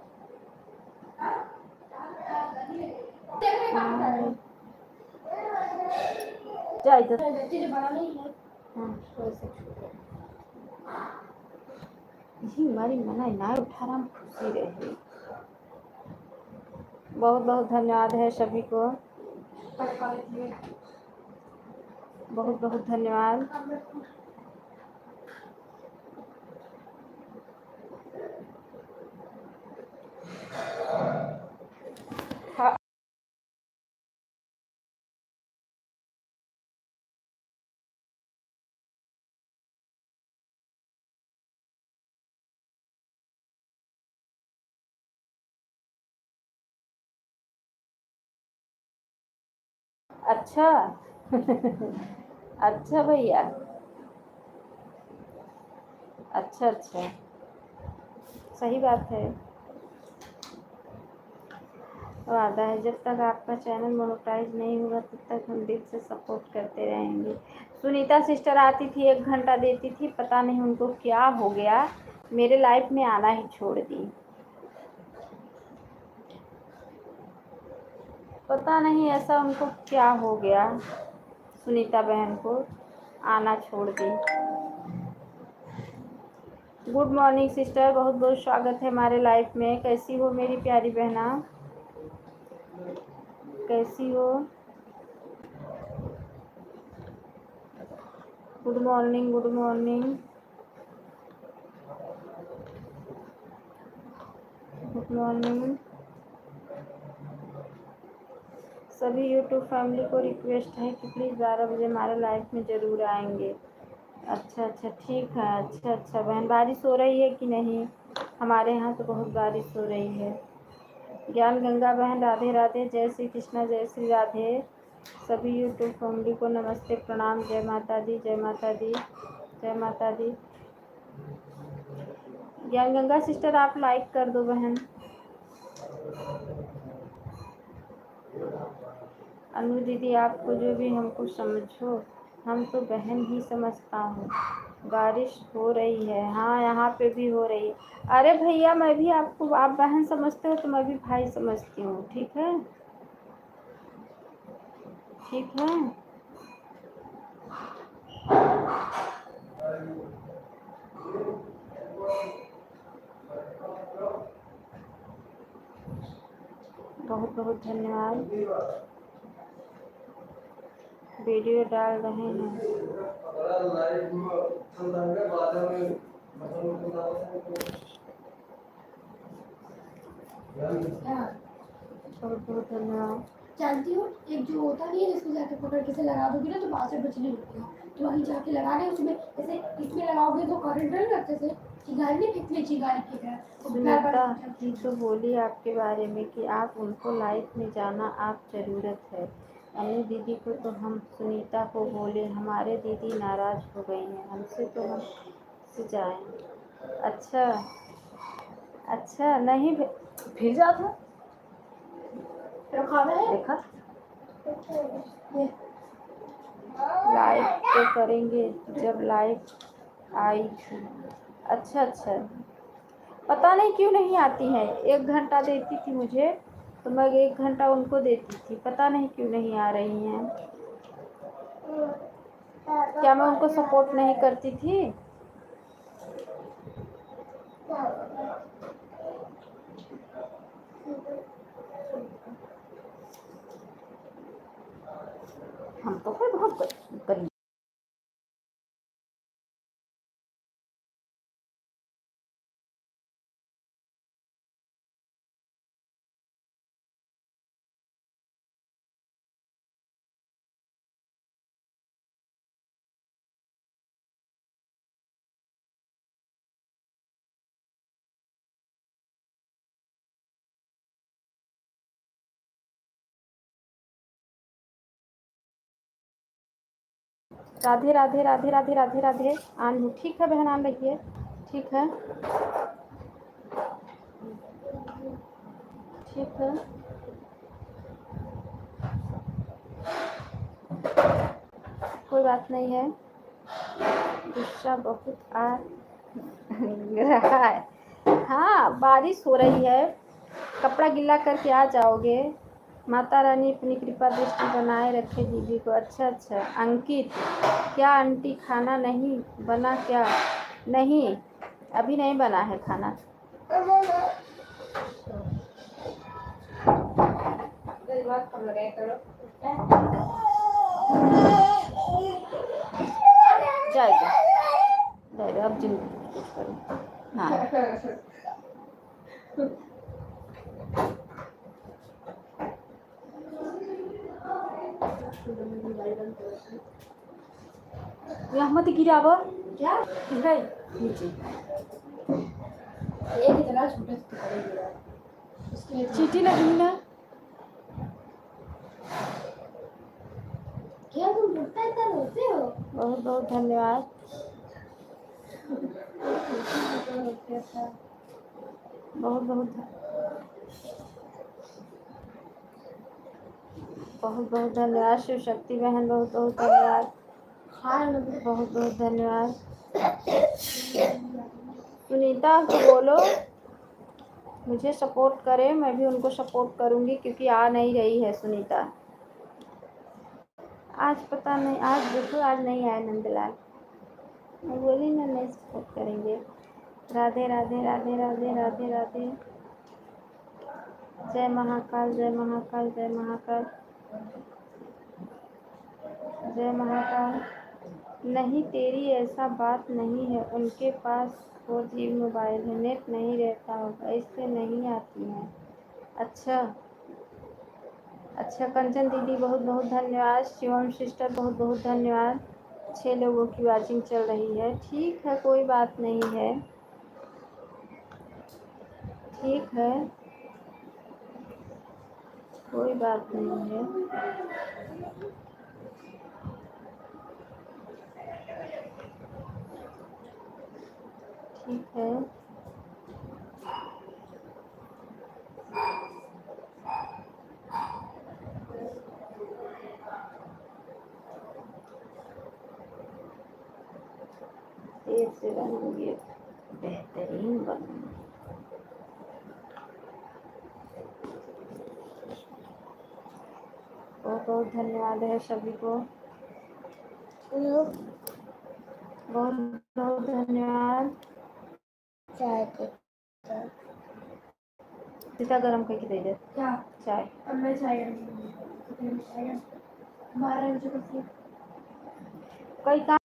जा इधर। हाँ, यही हमारी मना ना उठा रहा, खुशी रहे। बहुत बहुत धन्यवाद है सभी को, बहुत बहुत धन्यवाद। हाँ। अच्छा। अच्छा भैया, अच्छा अच्छा, सही बात है। वादा है, जब तक आपका चैनल मोनेटाइज नहीं होगा तब तक हम दिल से सपोर्ट करते रहेंगे। सुनीता सिस्टर आती थी, 1 घंटा देती थी, पता नहीं उनको क्या हो गया, मेरे लाइफ में आना ही छोड़ दी। पता नहीं ऐसा उनको क्या हो गया, सुनीता बहन को आना छोड़ दी। गुड मॉर्निंग सिस्टर, बहुत बहुत स्वागत है हमारे लाइफ में। कैसी हो मेरी प्यारी बहना, कैसी हो? Good morning, good morning, good morning. सभी यूट्यूब फैमिली को रिक्वेस्ट है कि प्लीज़ 12 बजे हमारे लाइफ में ज़रूर आएंगे। अच्छा अच्छा, ठीक है। अच्छा अच्छा बहन, बारिश हो रही है कि नहीं? हमारे यहाँ तो बहुत बारिश हो रही है। ज्ञान गंगा बहन, राधे राधे, जय श्री कृष्णा, जय श्री राधे। सभी यूट्यूब फैमिली को नमस्ते, प्रणाम, जय माता दी, जय माता दी, जय माता दी। ज्ञान गंगा सिस्टर आप लाइक कर दो बहन। अनु दीदी आपको जो भी हमको समझो, हम तो बहन ही समझता हूँ। बारिश हो रही है, हाँ यहाँ पे भी हो रही है। अरे भैया, मैं भी आपको, आप बहन समझते हो तो मैं भी भाई समझती हूँ, ठीक है, ठीक है। बहुत बहुत धन्यवाद। वीडियो डाल रहे हैं। बहुत बहुत धन्यवाद। जानती हो, एक जो होता नहीं है जिसको जाके पकड़ के से लगा दोगी ना तो 62 बिजली होती है, तो वहीं जाके लगा के उसमें जैसे इसमें लगाओगे तो करंट नहीं लगते थे, चिंगारी नहीं फेंकनी, चिंगारी फेंक रहा है। सुनीता जी तो बोली आपके बारे में कि आप उनको लाइफ में जाना आप ज़रूरत है। अनु दीदी को तो हम सुनीता को बोले, हमारे दीदी नाराज़ हो गई हैं हमसे, तो हम से जाएं। अच्छा अच्छा, नहीं फिर जाता खाना है देखा, लाइव तो करेंगे जब लाइव आई थी। अच्छा अच्छा, पता नहीं क्यों नहीं आती हैं। 1 घंटा देती थी मुझे तो मैं 1 घंटा उनको देती थी, पता नहीं क्यों नहीं आ रही हैं। क्या मैं उनको सपोर्ट नहीं करती थी? हम तो फिर बहुत गरीब। राधे राधे राधे राधे राधे राधे। आन हूँ, ठीक है बहन, आन रखिए, ठीक है, ठीक है। कोई बात नहीं है, गुस्सा बहुत आ रहा है। हाँ, बारिश हो रही है, कपड़ा गिल्ला करके आ जाओगे। माता रानी अपनी कृपा दृष्टि बनाए रखे दीदी को। अच्छा अच्छा। अंकित, क्या आंटी खाना नहीं बना क्या? नहीं, अभी नहीं बना है खाना। जाएगा जाएगा, अब जिंदगी करो। हाँ यहाँ मत गिराव, क्या गिराई नीचे। एक इतना छोटा टुकड़ा गिरा है, उसके लिए चीटी लगी ना। क्या तुम रोता इतना रोते हो? बहुत बहुत धन्यवाद। बहुत बहुत धन्यवाद शिव शक्ति बहन, बहुत बहुत धन्यवाद, बहुत बहुत धन्यवाद। सुनीता को बोलो मुझे सपोर्ट करे, मैं भी उनको सपोर्ट करूँगी, क्योंकि आ नहीं रही है सुनीता। आज पता नहीं, आज देखो आज नहीं आए नंदलाल, मैं बोली ना नहीं सपोर्ट करेंगे। राधे राधे राधे राधे राधे राधे। जय महाकाल जय महाकाल जय महाकाल जय महाकाल। नहीं तेरी ऐसा बात नहीं है, उनके पास 4G मोबाइल है, नेट नहीं रहता होगा, इससे नहीं आती है। अच्छा अच्छा। कंचन दीदी बहुत बहुत धन्यवाद। शिवम सिस्टर बहुत बहुत धन्यवाद। 6 लोगों की वॉचिंग चल रही है, ठीक है, कोई बात नहीं है, ठीक है, कोई बात नहीं है। ठीक है, देर से बनूंगी, बेहतरीन बनूंगी। बहुत बहुत धन्यवाद है सभी को, बहुत बहुत धन्यवाद। सीता गरम करके दे दे क्या? चाय। अब मैं चाय 12 बजे को कोई काम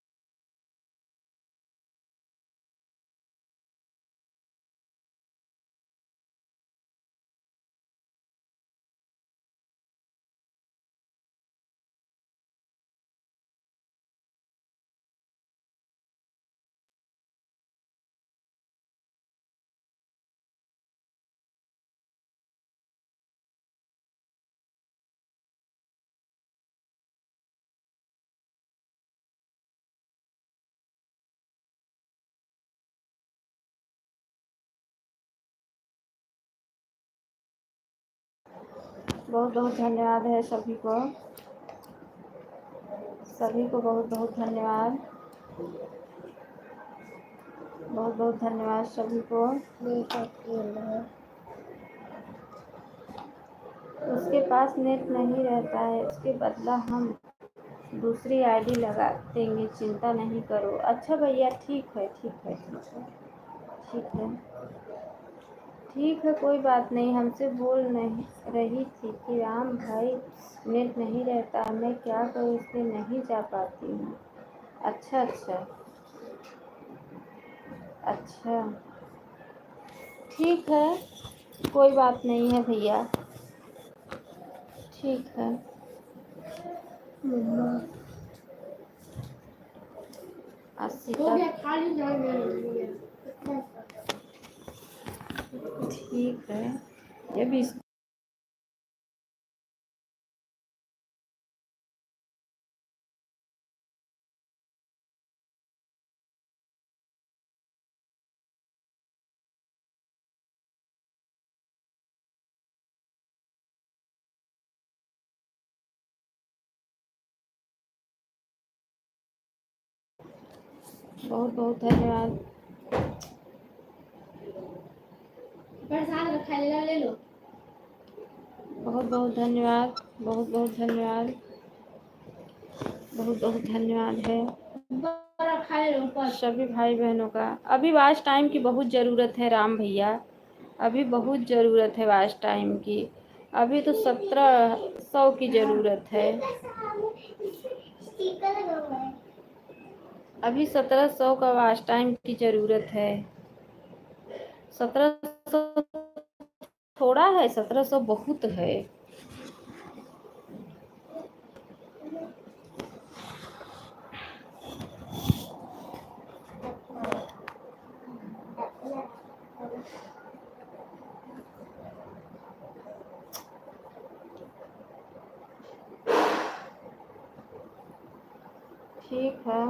बहुत बहुत धन्यवाद है सभी को, सभी को बहुत बहुत धन्यवाद, बहुत बहुत धन्यवाद सभी को। उसके पास नेट नहीं रहता है, उसके बदला हम दूसरी आईडी लगा देंगे, चिंता नहीं करो। अच्छा भैया, ठीक है ठीक है ठीक है ठीक है ठीक है, कोई बात नहीं। हमसे बोल नहीं रही थी कि राम भाई नेट नहीं रहता, मैं क्या करूँ, इसलिए नहीं जा पाती हूँ। अच्छा अच्छा अच्छा, ठीक है, कोई बात नहीं है भैया, ठीक है। मम्मा 80 हो गया, तक, खाली जाएंगे हो गया। ठीक है। ये भी बहुत बहुत धन्यवाद। प्रसाद रखा है, ले लो। बहुत बहुत धन्यवाद, बहुत बहुत धन्यवाद, बहुत बहुत धन्यवाद है रखा है ऊपर। सभी भाई बहनों का। अभी वाच टाइम की बहुत ज़रूरत है राम भैया, अभी बहुत ज़रूरत है वाच टाइम की। अभी तो 1700 की ज़रूरत है, अभी 1700 का वाच टाइम की ज़रूरत है। 1700 थोड़ा है, 1700 बहुत है। ठीक है,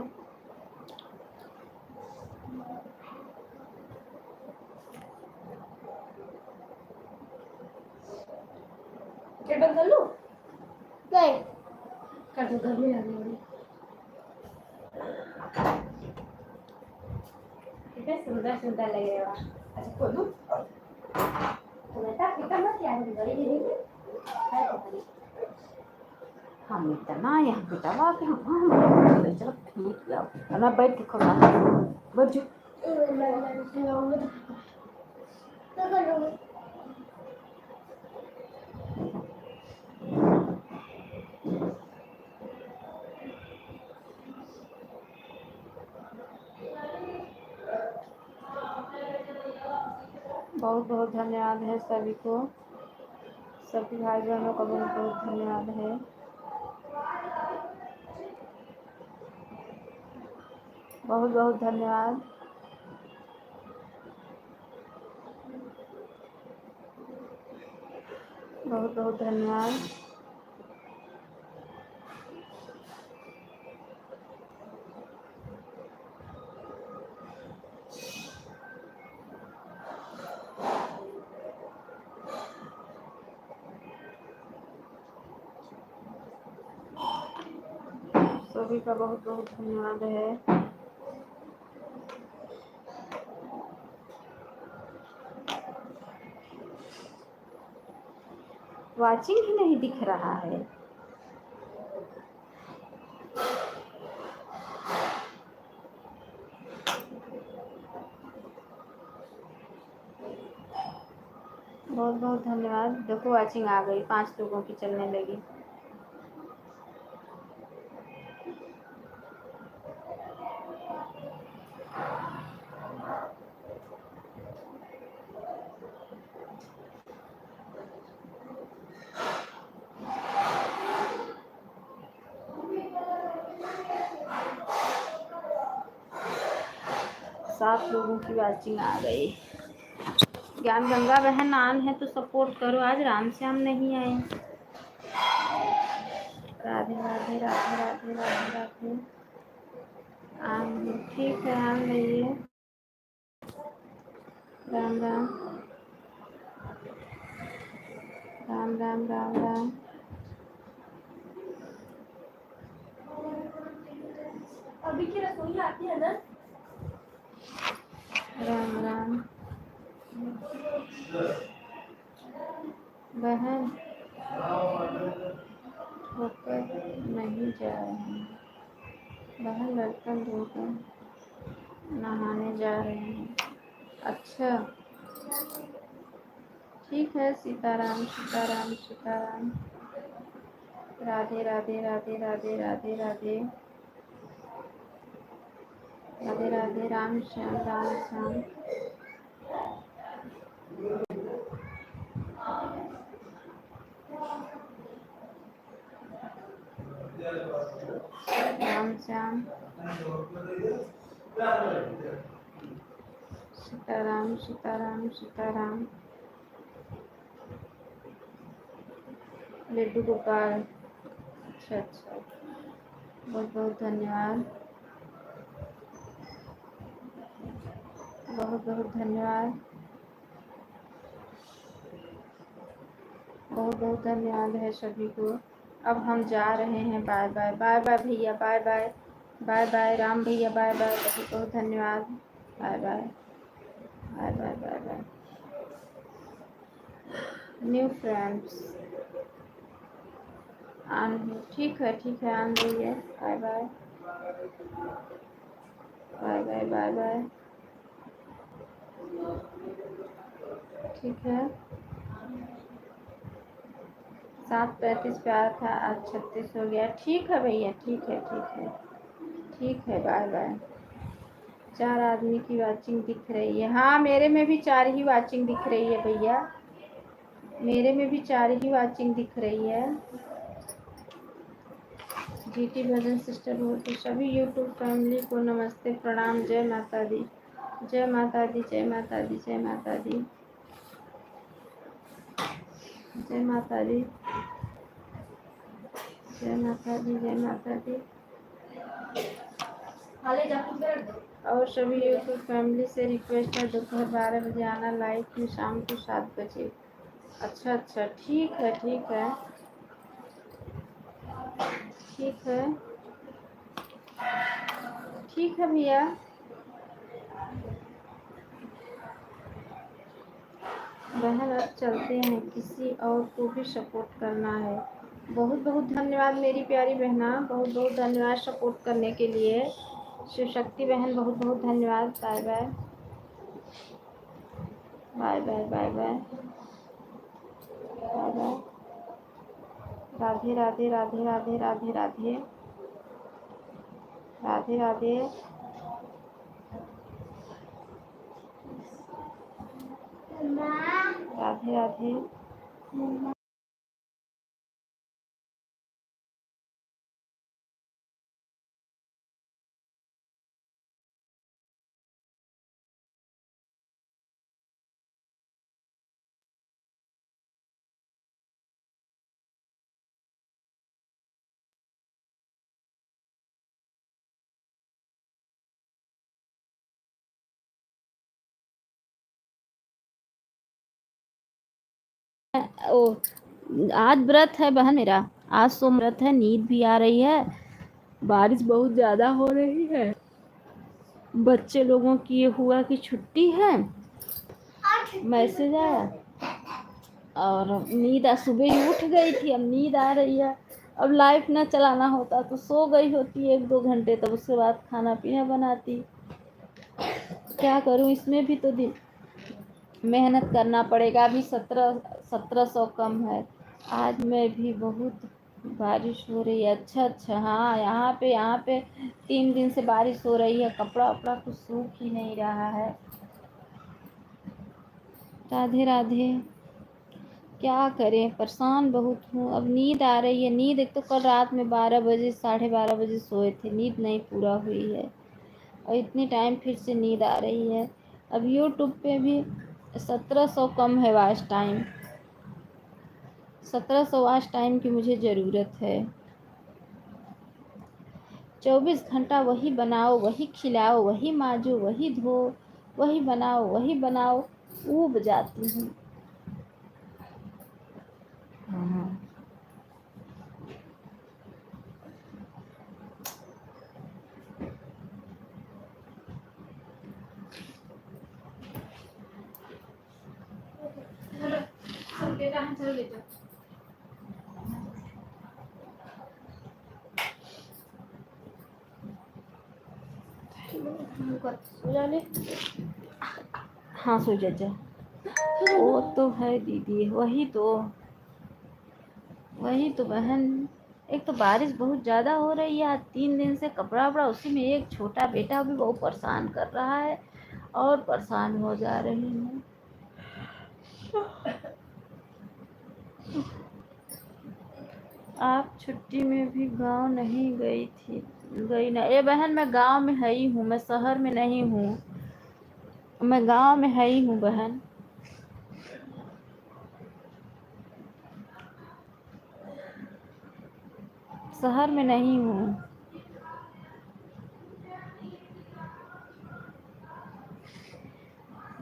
बंद कर लो। नहीं कर दो, घर में लगी हुई। कितने सुंदर सुंदर लगेगा। अच्छा खोल दो। तो बेटा कितना मत क्या है, बड़ी दीदी है तुम्हारी। हम इतना यहाँ पिटावा के हम चलो ठीक है ना, बैठ के खोला बैठ जो। बहुत बहुत धन्यवाद है सभी को, सभी भाई बहनों का बहुत बहुत धन्यवाद है। बहुत बहुत धन्यवाद। बहुत बहुत धन्यवाद। सभी का बहुत बहुत धन्यवाद है। वाचिंग ही नहीं दिख रहा है। बहुत बहुत धन्यवाद। देखो वाचिंग आ गई, 5 लोगों की चलने लगी। सात लोगों की वाचिंग आ गई। ज्ञान गंगा बहन आन है तो सपोर्ट करो, आज राम श्याम नहीं आए। राधे राधे राधे राधे राधे राधे। आन ठीक है, आन रही है। राम राम राम राम राम राम। अभी की रसोई आती है ना। राम राम बहन होकर नहीं नहीं जा रहे हैं, बाहर बर्तन धोकर नहाने जा रहे हैं। अच्छा ठीक है, सीताराम सीताराम सीताराम, राधे राधे राधे राधे राधे राधे राधे राधे, राम श्याम राम श्याम। राम श्याम सीताराम सीताराम सीताराम, लड्डू गोपाल। अच्छा अच्छा, बहुत बहुत धन्यवाद, बहुत बहुत धन्यवाद, बहुत बहुत धन्यवाद है सभी को। अब हम जा रहे हैं, बाय बाय बाय बाय भैया, bye bye bye bye Ram भैया, बाय बाय, बहुत बहुत धन्यवाद, bye bye bye bye bye bye. New friends आन, ठीक है आन रही है, bye bye bye bye bye bye, ठीक है। 7:35 पे आया था, आज 36 हो गया, ठीक है भैया, ठीक है ठीक है ठीक है, बाय बाय। 4 आदमी की वाचिंग दिख रही है, हाँ मेरे में भी 4 ही वाचिंग दिख रही है भैया, मेरे में भी 4 ही वाचिंग दिख रही है। जीटी भजन सिस्टर बोलते सभी यूट्यूब फैमिली को नमस्ते प्रणाम, जय माता दी, जय माता दी, जय माता दी, जय माता दी, जय माता दी, जय माता दी, जय माता दी। और सभी यूट्यूब फैमिली से रिक्वेस्ट है, दोपहर 12 बजे आना लाइव में, शाम को 7 बजे। अच्छा अच्छा, ठीक है ठीक है ठीक है ठीक है भैया। बहन अब चलते हैं, किसी और को भी सपोर्ट करना है। बहुत बहुत धन्यवाद मेरी प्यारी बहना, बहुत बहुत धन्यवाद सपोर्ट करने के लिए। शिव शक्ति बहन बहुत बहुत धन्यवाद, bye bye bye bye bye bye bye bye, Radhe Radhe Radhe Radhe Radhe Radhe Radhe Radhe, Radhe Radhe. ओ आज व्रत है बहन मेरा, आज सोम व्रत है, नींद भी आ रही है, बारिश बहुत ज़्यादा हो रही है, बच्चे लोगों की हुआ कि छुट्टी है, मैसेज आया, और नींद आज सुबह ही उठ गई थी, अब नींद आ रही है। अब लाइफ ना चलाना होता तो सो गई होती 1-2 घंटे, तब उसके बाद खाना पीना बनाती। क्या करूं, इसमें भी तो दिन मेहनत करना पड़ेगा। अभी 1700 कम है, आज में भी बहुत बारिश हो रही है। अच्छा अच्छा, हाँ यहाँ पे 3 दिन से बारिश हो रही है, कपड़ा वपड़ा कुछ सूख ही नहीं रहा है। राधे राधे, क्या करें, परेशान बहुत हूँ। अब नींद आ रही है, नींद एक तो कल रात में 12 बजे 12:30 बजे सोए थे, नींद नहीं पूरा हुई है, और इतनी टाइम फिर से नींद आ रही है। अब यूट्यूब पे भी 1700 कम है वॉच टाइम, 1700 वॉच टाइम की मुझे ज़रूरत है। 24 घंटा वही बनाओ, वही खिलाओ, वही मांजो, वही धो, वही बनाओ, ऊब जाती हूँ। हाँ सो जाने। हाँ सो जा जा। वो तो है दीदी, वही तो बहन। एक तो बारिश बहुत ज़्यादा हो रही है, आज 3 दिन से कपड़ा वपड़ा उसी में, एक छोटा बेटा भी बहुत परेशान कर रहा है और परेशान हो जा रही हूँ। आप छुट्टी में भी गांव नहीं गई ना? ये बहन मैं गांव में है ही हूँ, मैं शहर में नहीं हूँ, मैं गांव में है ही हूँ बहन। शहर में नहीं हूँ।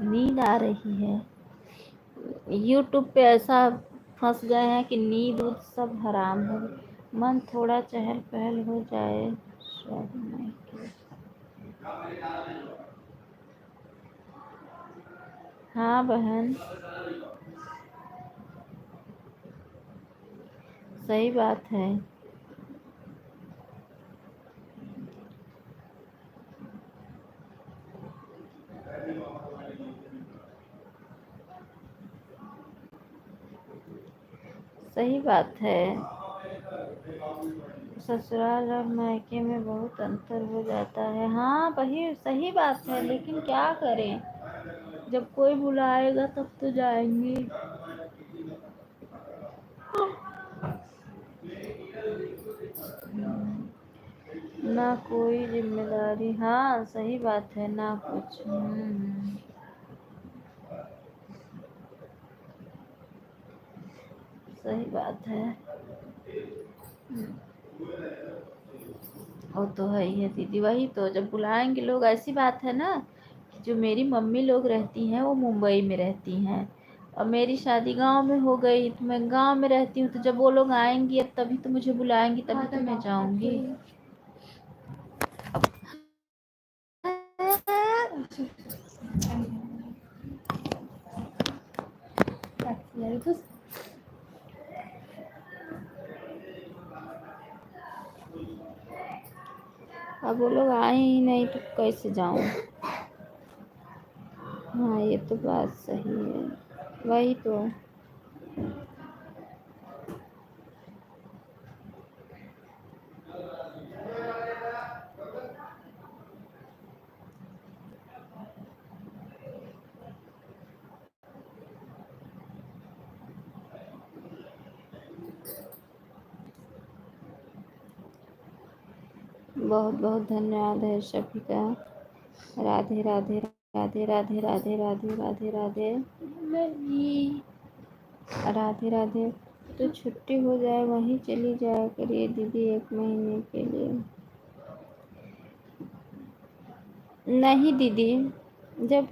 नींद आ रही है। यूट्यूब पे ऐसा फंस गए हैं कि नींद उद सब हराम है। मन थोड़ा चहल पहल हो जाए सब नहीं के। हाँ बहन सही बात है। सही बात है। ससुराल और मायके में बहुत अंतर हो जाता है। हाँ वही सही बात है, लेकिन क्या करें, जब कोई बुलाएगा तब तो जाएंगे। ना कोई जिम्मेदारी, हाँ सही बात है, ना कुछ। सही बात है। वो तो है ही है दीदी, वही तो जब बुलाएंगे लोग, ऐसी बात है ना कि जो मेरी मम्मी लोग रहती हैं वो मुंबई में रहती हैं और मेरी शादी गांव में हो गई, तो मैं गांव में रहती हूँ, तो जब वो लोग आएंगी अब तभी तो मुझे बुलाएंगी, तभी तो मैं जाऊंगी। अब वो लोग आए ही नहीं तो कैसे जाऊं। हाँ ये तो बात सही है, वही तो। बहुत बहुत धन्यवाद है शफिका। राधे राधे राधे राधे राधे राधे राधे राधे राधे राधे। तो छुट्टी हो जाए वहीं चली जाया करिए दीदी 1 महीने के लिए। नहीं दीदी, जब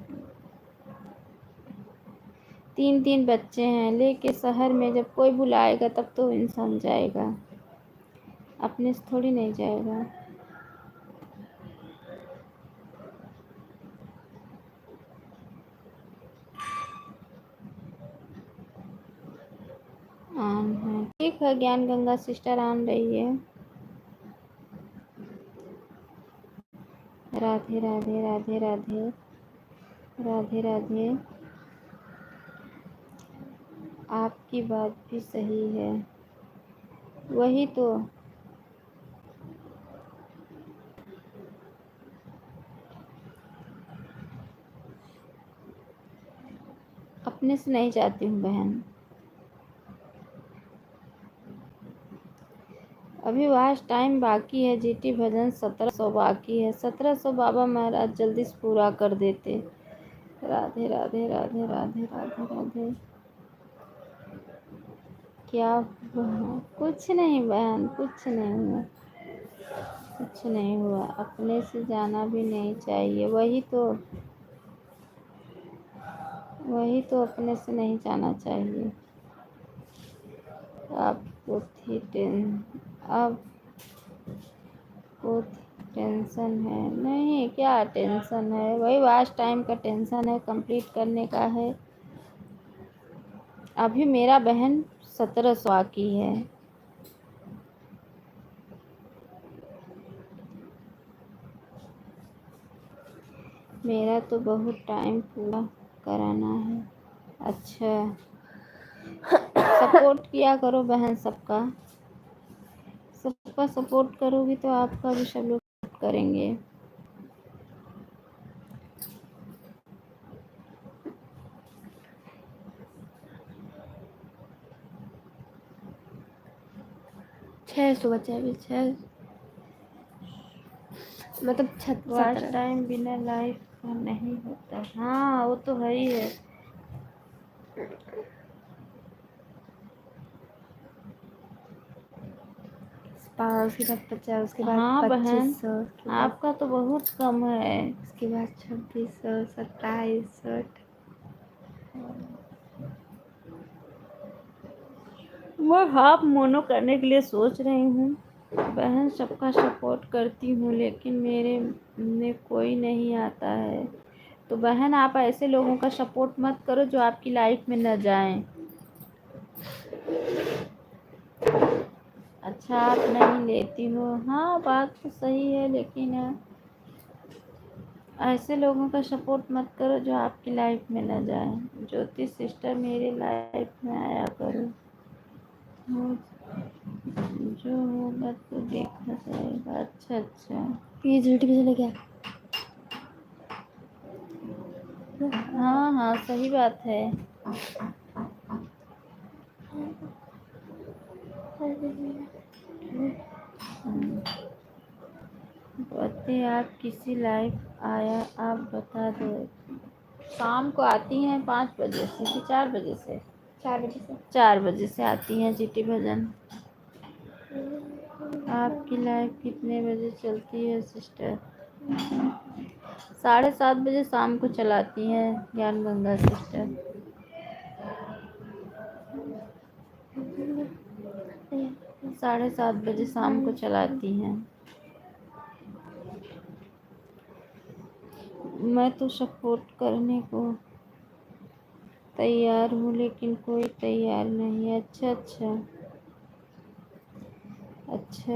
3 बच्चे हैं लेके शहर में, जब कोई बुलाएगा तब तो इंसान जाएगा, अपने से थोड़ी नहीं जाएगा। आन है, ठीक है, ज्ञान गंगा सिस्टर आन रही है। राधे राधे राधे राधे राधे राधे। आपकी बात भी सही है, वही तो। अपने से नहीं जाती हूँ बहन, अभी वास्ट टाइम बाकी है। जीटी भजन 1700 बाकी है, 1700 बाबा महाराज जल्दी से पूरा कर देते। राधे राधे राधे राधे राधे राधे। क्या हुआ? कुछ नहीं बहन, कुछ नहीं हुआ, कुछ नहीं हुआ। अपने से जाना भी नहीं चाहिए, वही तो अपने से नहीं जाना चाहिए। आपको थी अब को टेंशन है? नहीं, क्या टेंशन है, वही वास्ट टाइम का टेंशन है, कंप्लीट करने का है। अभी मेरा बहन 1700 की है। मेरा तो बहुत टाइम पूरा कराना है। अच्छा, सपोर्ट किया करो बहन, सबका सबका सपोर्ट करोगी तो आपका भी सब लोग सपोर्ट करेंगे। छः सौ बचे अभी, छः मतलब वॉच 70। टाइम बिना लाइफ का नहीं होता। हाँ वो तो है ही है। उसके बाद 50, उसके बाद हाँ बहन, 2500, आपका तो बहुत कम है। उसके बाद 2600, 2700। मैं हाफ मोनो करने के लिए सोच रही हूँ बहन। सबका सपोर्ट करती हूँ लेकिन मेरे में कोई नहीं आता है। तो बहन आप ऐसे लोगों का सपोर्ट मत करो जो आपकी लाइफ में न जाएं। अच्छा आप नहीं लेती हो, हाँ बात तो सही है, लेकिन ऐसे लोगों का सपोर्ट मत करो जो आपकी लाइफ में न जाए। ज्योति सिस्टर मेरे लाइफ में आया करो, जो होगा तो देखा जाएगा। अच्छा अच्छा, ये झूठी भी चले क्या? हाँ हाँ सही बात है। बताते आप किसी लाइफ आया, आप बता दो। शाम को आती हैं 5 बजे से कि 4 बजे से? 4 बजे से। 4 बजे से आती हैं जीटी भजन। आपकी लाइफ कितने बजे चलती है सिस्टर? 7:30 बजे शाम को चलाती हैं ज्ञान गंगा सिस्टर। साढ़े 7 बजे शाम को चलाती हैं। मैं तो सपोर्ट करने को तैयार हूँ लेकिन कोई तैयार नहीं है। अच्छा अच्छा अच्छा,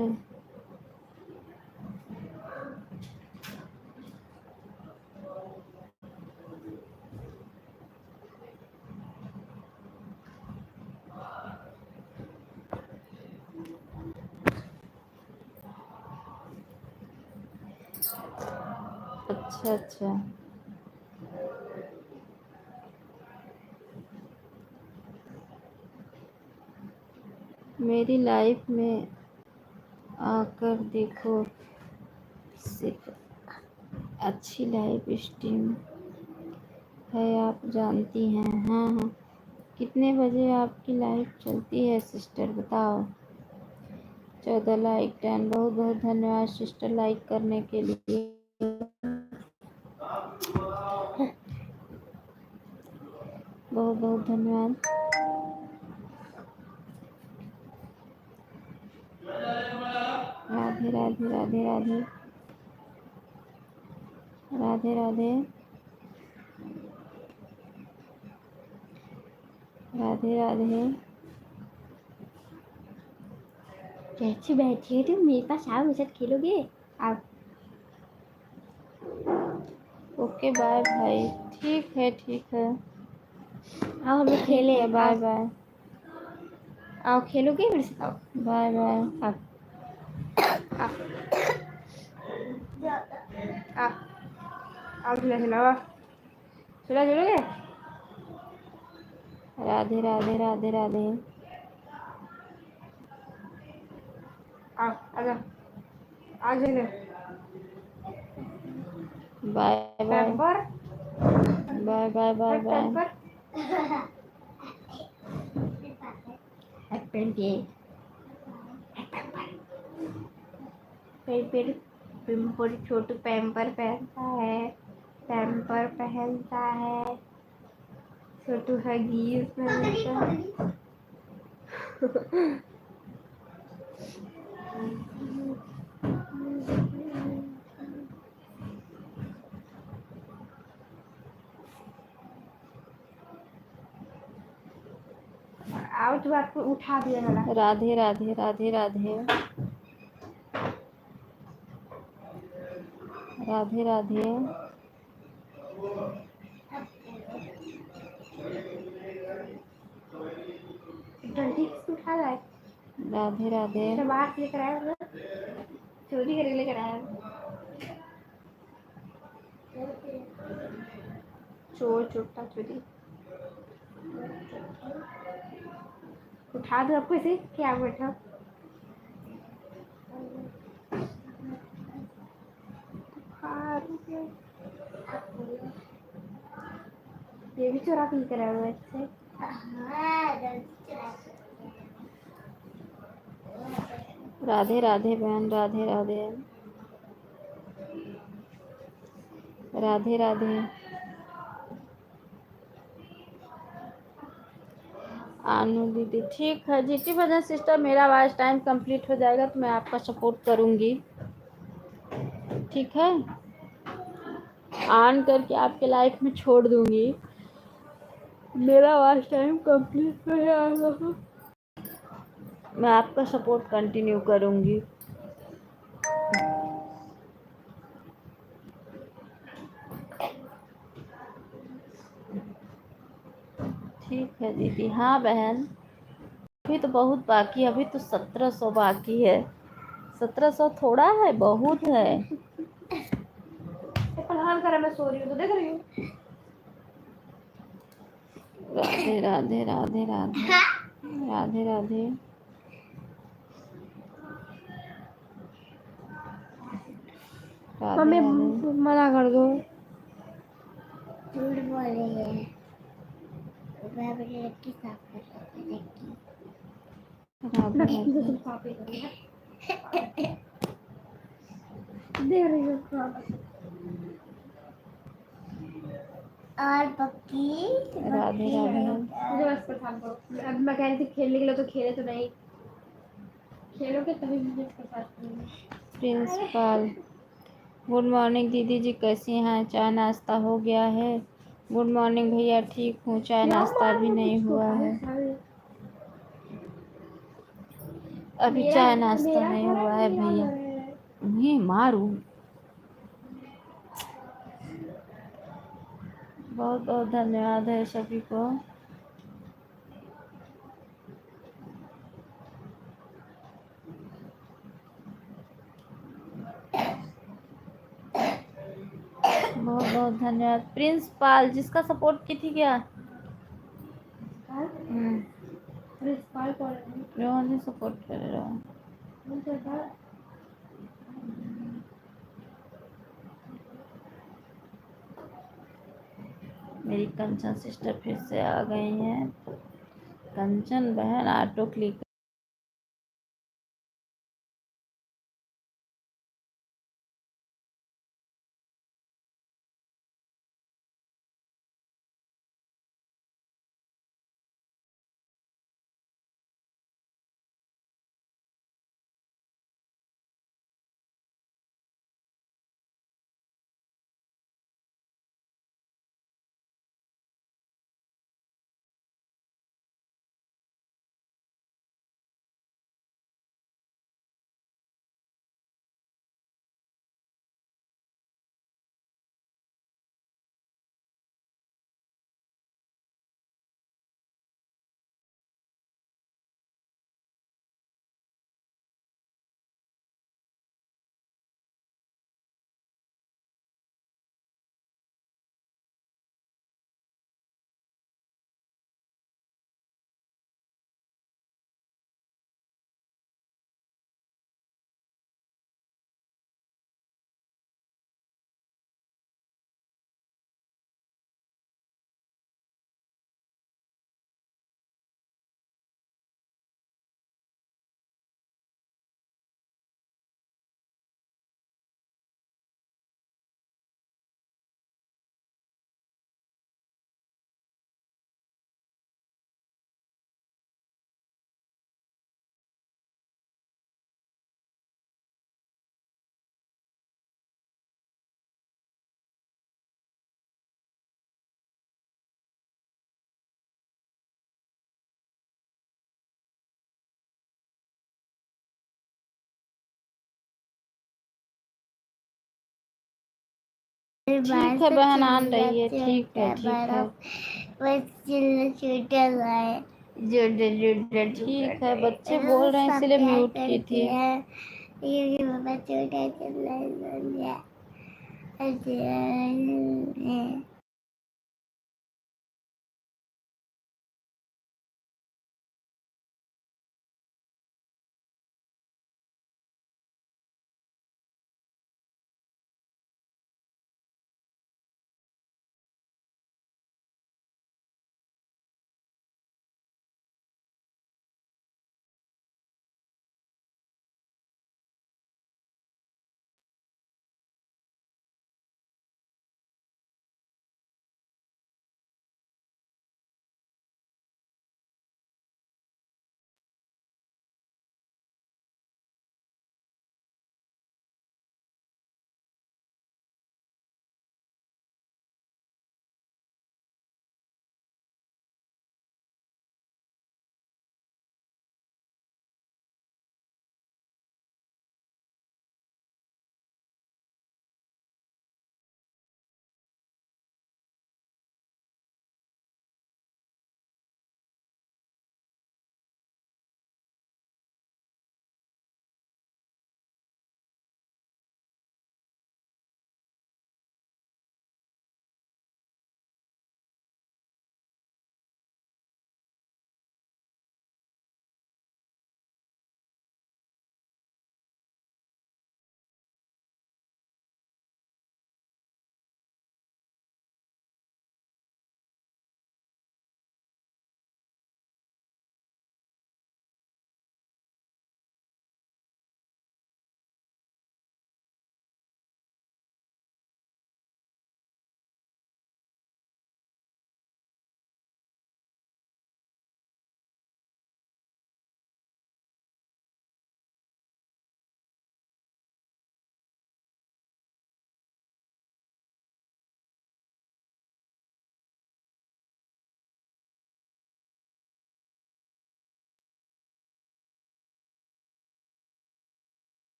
अच्छा अच्छा। मेरी लाइफ में आकर देखो, सिर्फ अच्छी लाइफ स्ट्रीम है, आप जानती हैं। हाँ हाँ, कितने बजे आपकी लाइफ चलती है सिस्टर बताओ? 14 लाइक 10, बहुत बहुत धन्यवाद सिस्टर लाइक करने के लिए। बहुत बहुत धन्यवाद। राधे राधे राधे राधे राधे राधे राधे राधे। कैसी बैठी है तुम मेरे पास? आओ मेरे साथ खेलोगे? आओ। ओके बाय भाई, ठीक है ठीक है। आओ हम लोग खेले। Bye bye. आओ खेलोगे मेरे साथ? आओ बाय बाय। आओ आओ आओ झूला झूलाओ। झूला झूलोगे? राधे राधे राधे राधे। आओ आ जाओ, आओ झूलो। Bye bye Pamper bye bye bye bye. Pamper pimple Chhotu Pamper पहनता है, पैम्पर पहनता है। छोटू हगीज पहनता है। आओ तो आपको उठा दिया वाला। राधे राधे राधे राधे राधे राधे। आ रहा है राधे राधे। तो बाहर से लेकर आया ना, चोरी करके लेकर आया। चोर चोटा चोरी उठा दो आपको इसे, क्या बैठा ये भी चोरा के लेकर आया हुआ है इससे। राधे राधे बहन, राधे राधे, राधे राधे। आनू दीदी ठीक है। जीती भजन सिस्टर, मेरा आज टाइम कंप्लीट हो जाएगा तो मैं आपका सपोर्ट करूंगी, ठीक है। ऑन करके आपके लाइफ में छोड़ दूंगी, मेरा आज टाइम कंप्लीट हो जाएगा, मैं आपका सपोर्ट कंटिन्यू करूंगी। ठीक है दीदी। हाँ बहन, अभी तो बहुत बाकी है, अभी तो 1700 बाकी है। 1700 थोड़ा है, बहुत है। परेशान कर, मैं सो रही हूँ तो देख रही हूँ। राधे राधे राधे राधे राधे राधे। मम्मी राधे मना कर दो। झूठ बोल रही है, मैं अपनी लड़की साफ कर रही हूँ, राधे राधे। तुम पापे करो देख रही हूँ और पक्की राधे राधे। मुझे बस परेशान करो। अब मैं कह रही थी खेलने के लिए तो खेले तो नहीं, खेलोगे तभी मुझे परेशान करोगे। प्रिंसिपल गुड मॉर्निंग दीदी जी, कैसी हैं? चाय नाश्ता हो गया है? गुड मॉर्निंग भैया, ठीक हूँ, चाय नाश्ता भी नहीं हुआ है, अभी चाय नाश्ता नहीं हुआ है भैया। उन्हें मारू। बहुत बहुत धन्यवाद है सभी को। बहुत बहुत धन्यवाद। प्रिंसिपल जिसका सपोर्ट की थी क्या? प्रिंसिपल कौन है? रोहन सपोर्ट कर रहा हूँ। मेरी कंचन सिस्टर फिर से आ गई हैं। कंचन बहन ऑटो क्लिक ठीक है बहन, आन रही है, ठीक है ठीक है। बस चिल्ला छूटा हुआ है। ठीक है, बच्चे बोल रहे हैं इसलिए म्यूट की थी। ये बाबा छोटा चला गया।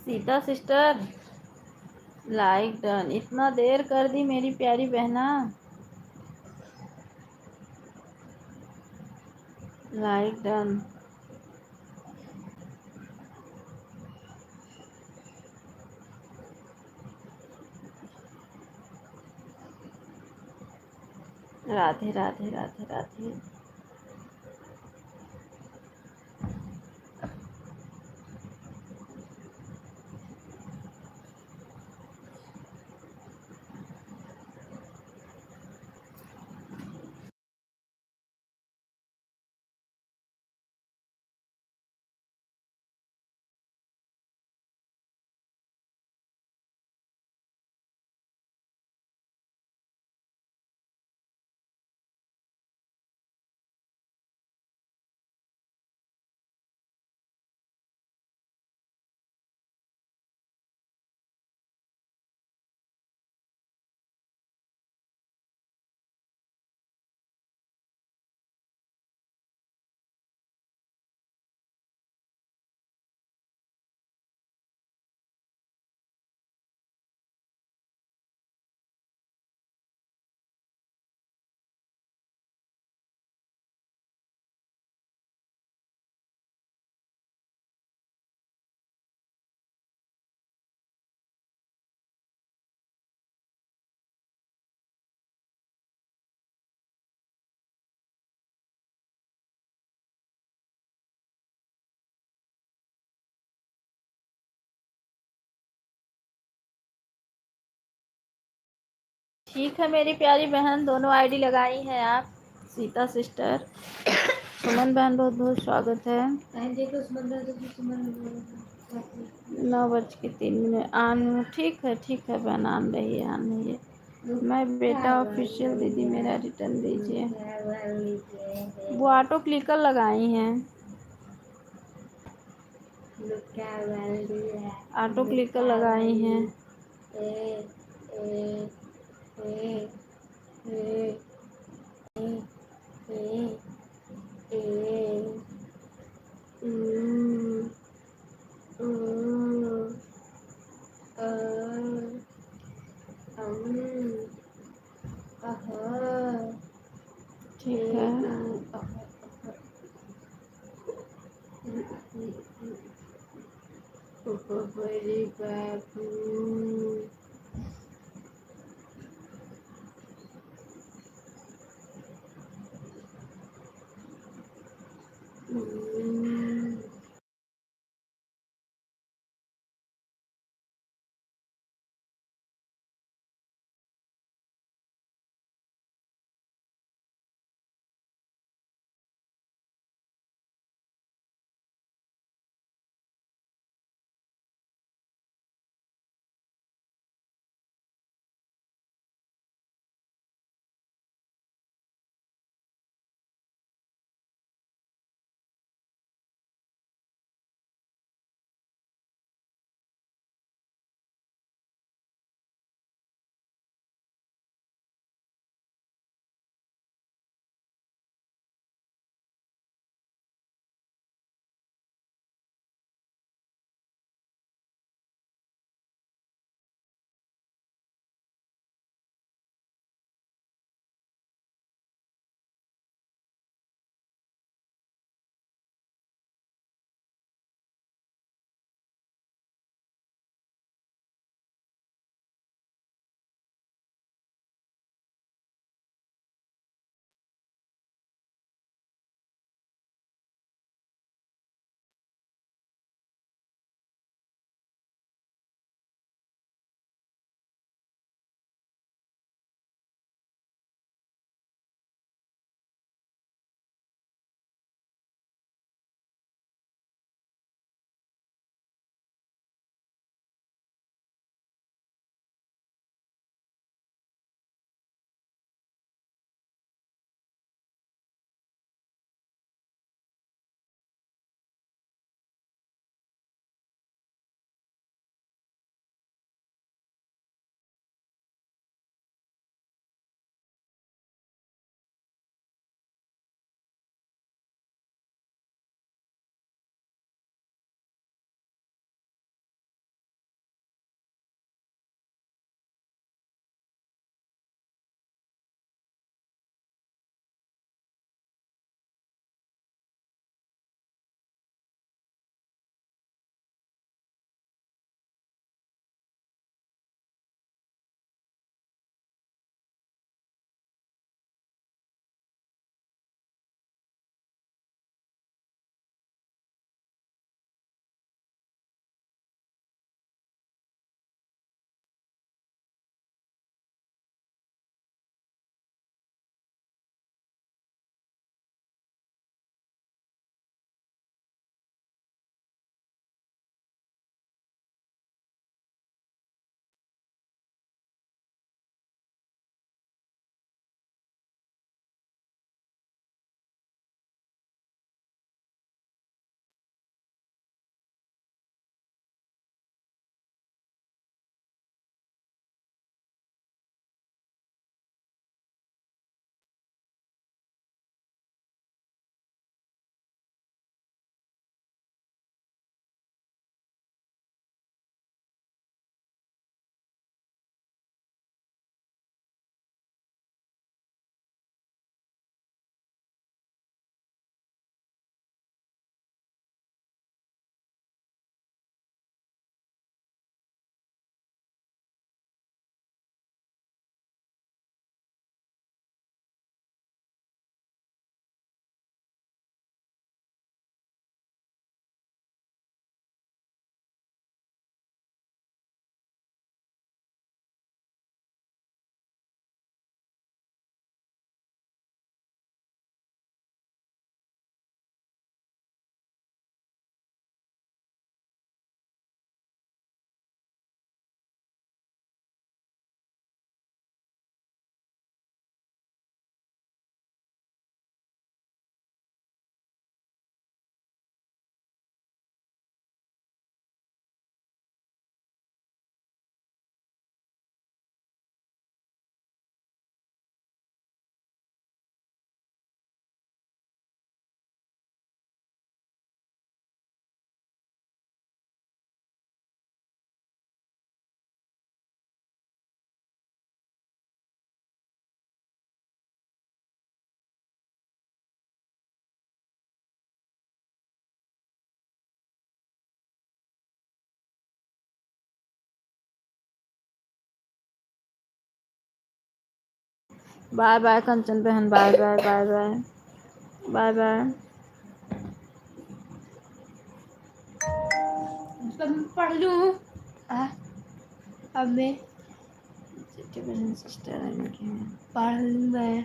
Sita sister like done. इतना देर कर दी मेरी प्यारी बहना। Like done. राधे राधे राधे राधे। ठीक है मेरी प्यारी बहन, दोनों आईडी लगाई हैं आप। सीता सिस्टर, सुमन बहन बहुत बहुत स्वागत है। 9:03 आन। ठीक है बहन, आन रही है। मैं बेटा ऑफिशियल दीदी मेरा रिटर्न दीजिए। वो ऑटो क्लिकर लगाई हैं। ऑटो क्लिकर लगाई हैं। ठीक है। बड़े बाबू। बाय बाय कंचन बहन, bye bye bye bye bye bye. तब मैं पढ़ लूँ। अब मैं बहन सिस्टर इनकी पढ़ लूँ मैं।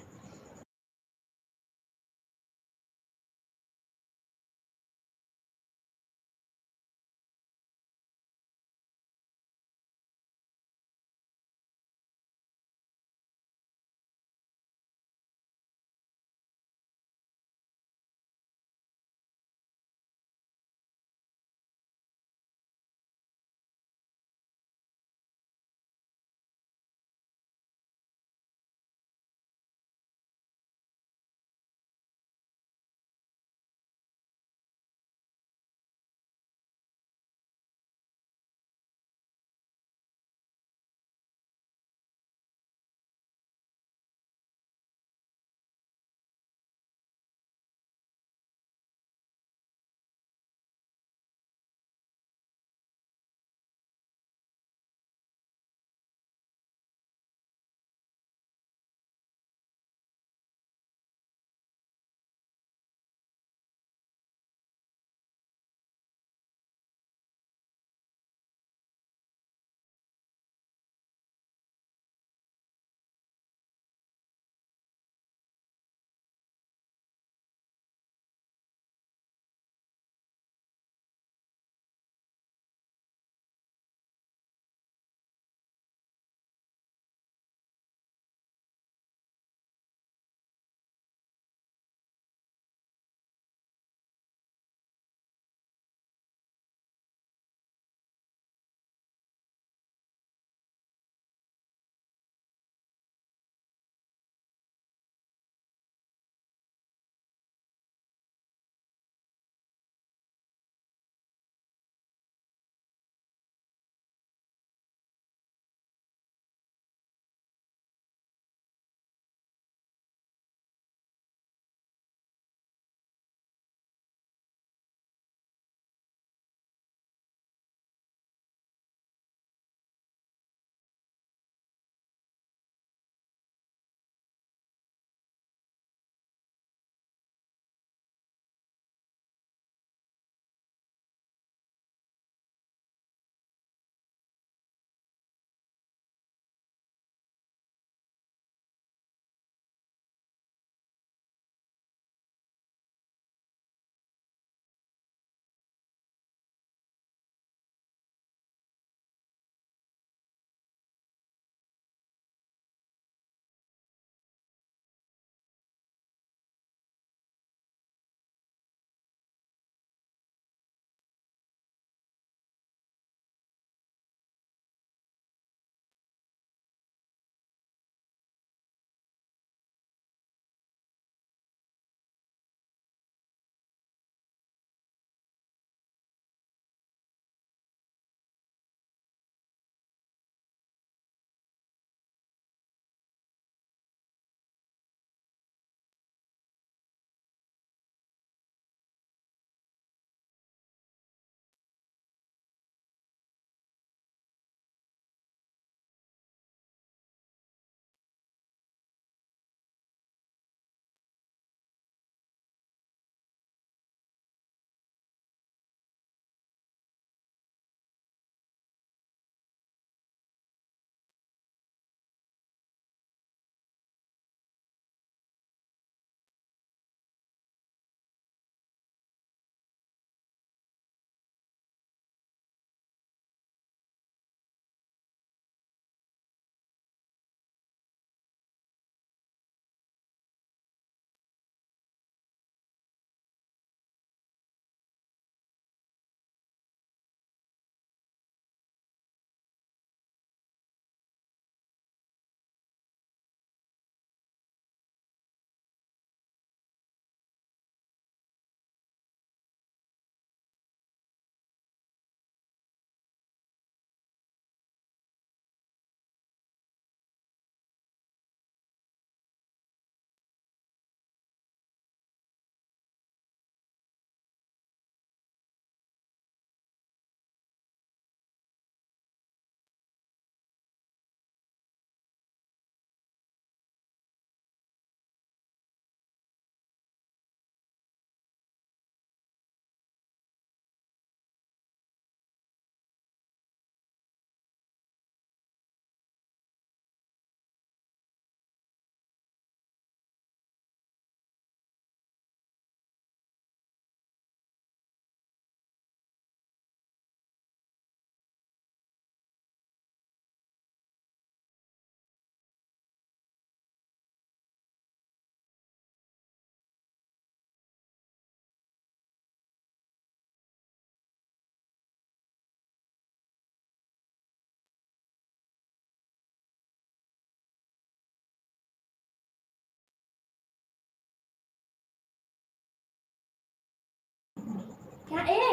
क्या ए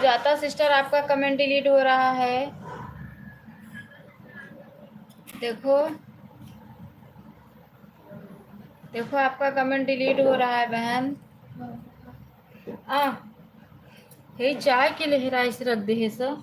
सुजाता सिस्टर, आपका कमेंट डिलीट हो रहा है। देखो देखो, आपका कमेंट डिलीट हो रहा है बहन। आ हे चाय के लहरा इस रख दे है सर।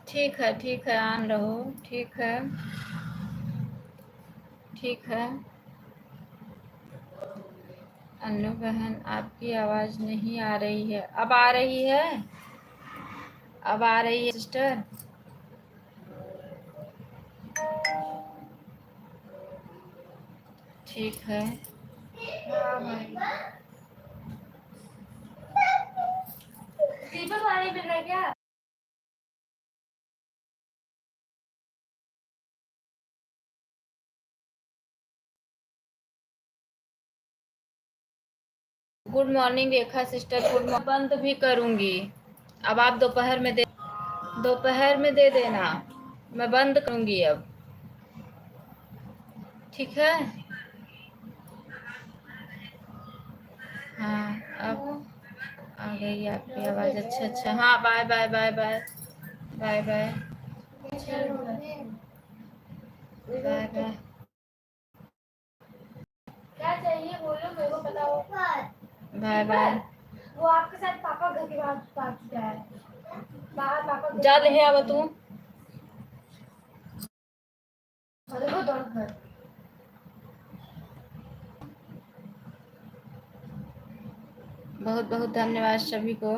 ठीक है, आन रहो। ठीक है, ठीक है। अन्नू बहन, आपकी आवाज़ नहीं आ रही है। अब आ रही है? अब आ रही है सिस्टर? ठीक है। दीपक वाले मिल रहा है क्या? गुड मॉर्निंग रेखा सिस्टर, गुड मॉर्निंग। बंद भी करूँगी। अब आप दोपहर में दे देना। मैं बंद करूँगी अब। ठीक है? हाँ, अब आ गई आपकी आवाज़। अच्छा अच्छा, हाँ, bye bye bye bye bye bye bye bye. क्या चाहिए बोलो, मेरे को पता हो। Bye bye. वो आपके साथ पापा घर के बाहर पार्क किया है। बाहर पापा जा ले अब तू। देखो दौड़ कर। बहुत बहुत धन्यवाद सभी को।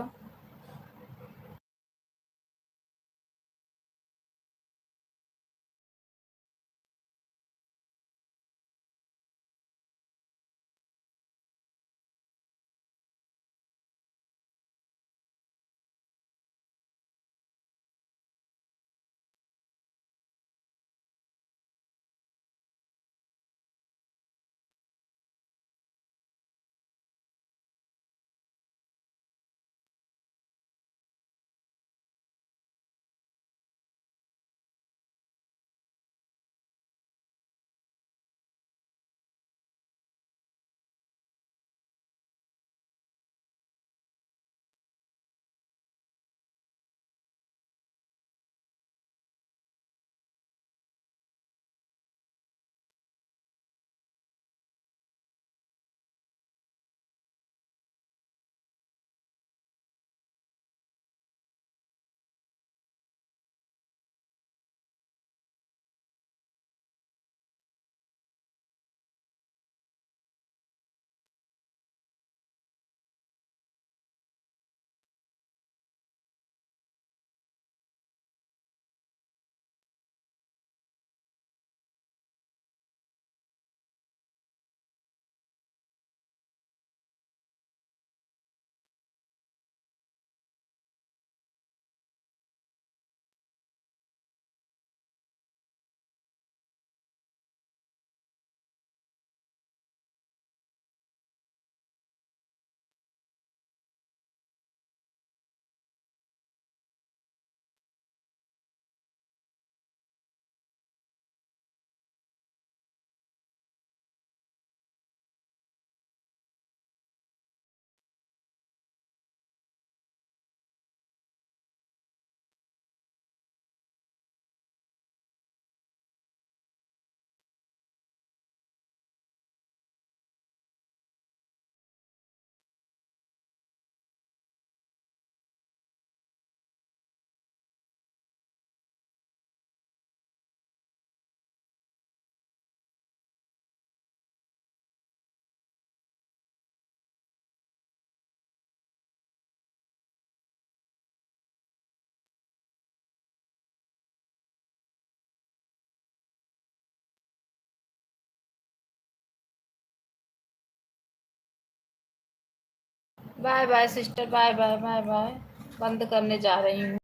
Bye bye sister, bye bye bye bye. बंद करने जा रही हूँ।